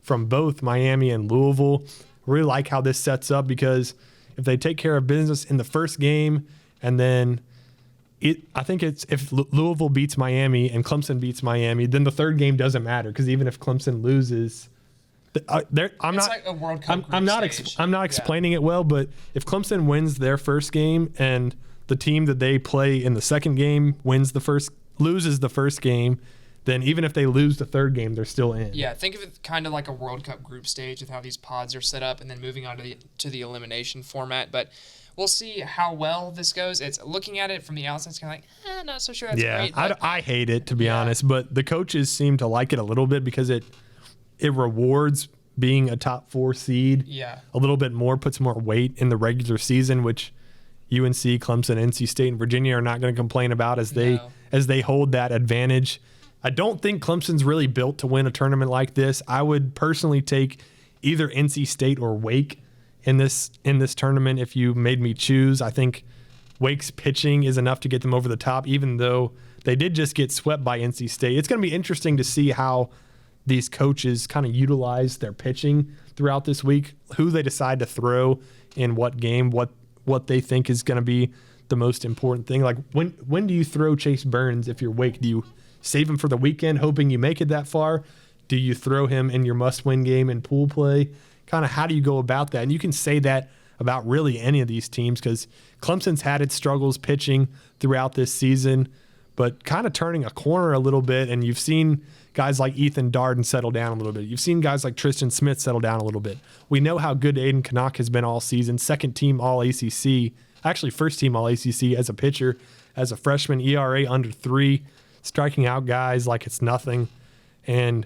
from both Miami and Louisville. Really like how this sets up, because if they take care of business in the first game, and then I think it's if Louisville beats Miami and Clemson beats Miami, then the third game doesn't matter, because even if Clemson loses, I'm not explaining it well, but if Clemson wins their first game and the team that they play in the second game loses the first game, then even if they lose the third game, they're still in.
Yeah, think of it kind of like a World Cup group stage with how these pods are set up, and then moving on to the elimination format. But we'll see how well this goes. It's looking at it from the outside, it's kind of like, not so sure that's great.
I hate it, to be honest, but the coaches seem to like it a little bit because it rewards being a top 4 seed a little bit more, puts more weight in the regular season, which UNC, Clemson, NC State, and Virginia are not going to complain about as they hold that advantage. I don't think Clemson's really built to win a tournament like this. I would personally take either NC State or Wake in this tournament if you made me choose. I think Wake's pitching is enough to get them over the top, even though they did just get swept by NC State. It's going to be interesting to see how these coaches kind of utilize their pitching throughout this week, who they decide to throw in what game, what they think is going to be the most important thing. Like when do you throw Chase Burns if you're Wake? Do you save him for the weekend hoping you make it that far? Do you throw him in your must-win game in pool play? Kind of how do you go about that? And you can say that about really any of these teams because Clemson's had its struggles pitching throughout this season, but kind of turning a corner a little bit, and you've seen guys like Ethan Darden settle down a little bit. You've seen guys like Tristan Smith settle down a little bit. We know how good Aiden Canuck has been all season, second team All-ACC, actually first team All-ACC as a pitcher, as a freshman, ERA under 3, striking out guys like it's nothing. And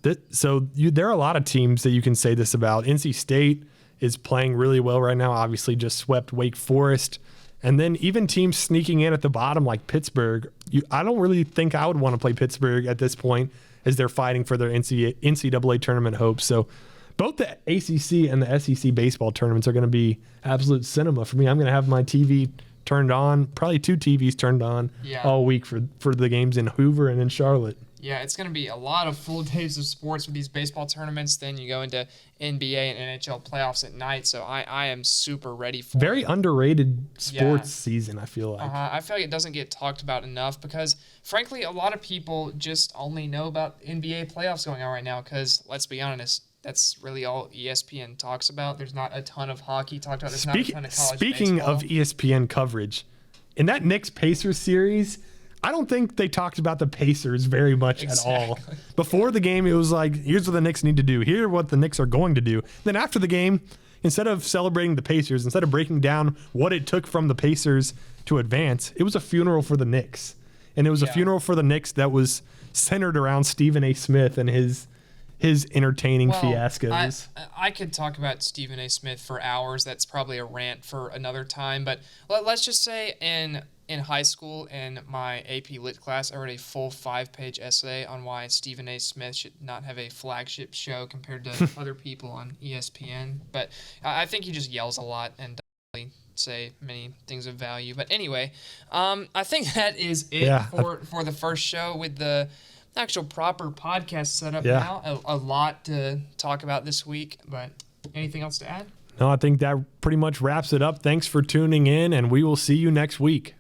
there are a lot of teams that you can say this about. NC State is playing really well right now, obviously just swept Wake Forest. And then even teams sneaking in at the bottom like Pittsburgh, I don't really think I would want to play Pittsburgh at this point as they're fighting for their NCAA tournament hopes. So both the ACC and the SEC baseball tournaments are going to be absolute cinema for me. I'm going to have my TV turned on, probably 2 TVs turned on all week for the games in Hoover and in Charlotte.
Yeah, it's going to be a lot of full days of sports with these baseball tournaments. Then you go into NBA and NHL playoffs at night. So I am super ready for
Very underrated sports season, I feel like.
I feel like it doesn't get talked about enough because, frankly, a lot of people just only know about NBA playoffs going on right now because, let's be honest, that's really all ESPN talks about. There's not a ton of hockey talked about. There's not a ton of college
Speaking
baseball.
of ESPN coverage, in that Knicks-Pacers series, I don't think they talked about the Pacers very much at all. Before the game, it was like, here's what the Knicks need to do. Here's what the Knicks are going to do. Then after the game, instead of celebrating the Pacers, instead of breaking down what it took from the Pacers to advance, it was a funeral for the Knicks. And it was a funeral for the Knicks that was centered around Stephen A. Smith and his entertaining fiascos.
I could talk about Stephen A. Smith for hours. That's probably a rant for another time. But let's just say in high school, in my AP Lit class, I wrote a full 5-page essay on why Stephen A. Smith should not have a flagship show compared to other people on ESPN. But I think he just yells a lot and doesn't really say many things of value. But anyway, I think that is it for the first show with the actual proper podcast setup now. A lot to talk about this week, but anything else to add?
No, I think that pretty much wraps it up. Thanks for tuning in, and we will see you next week.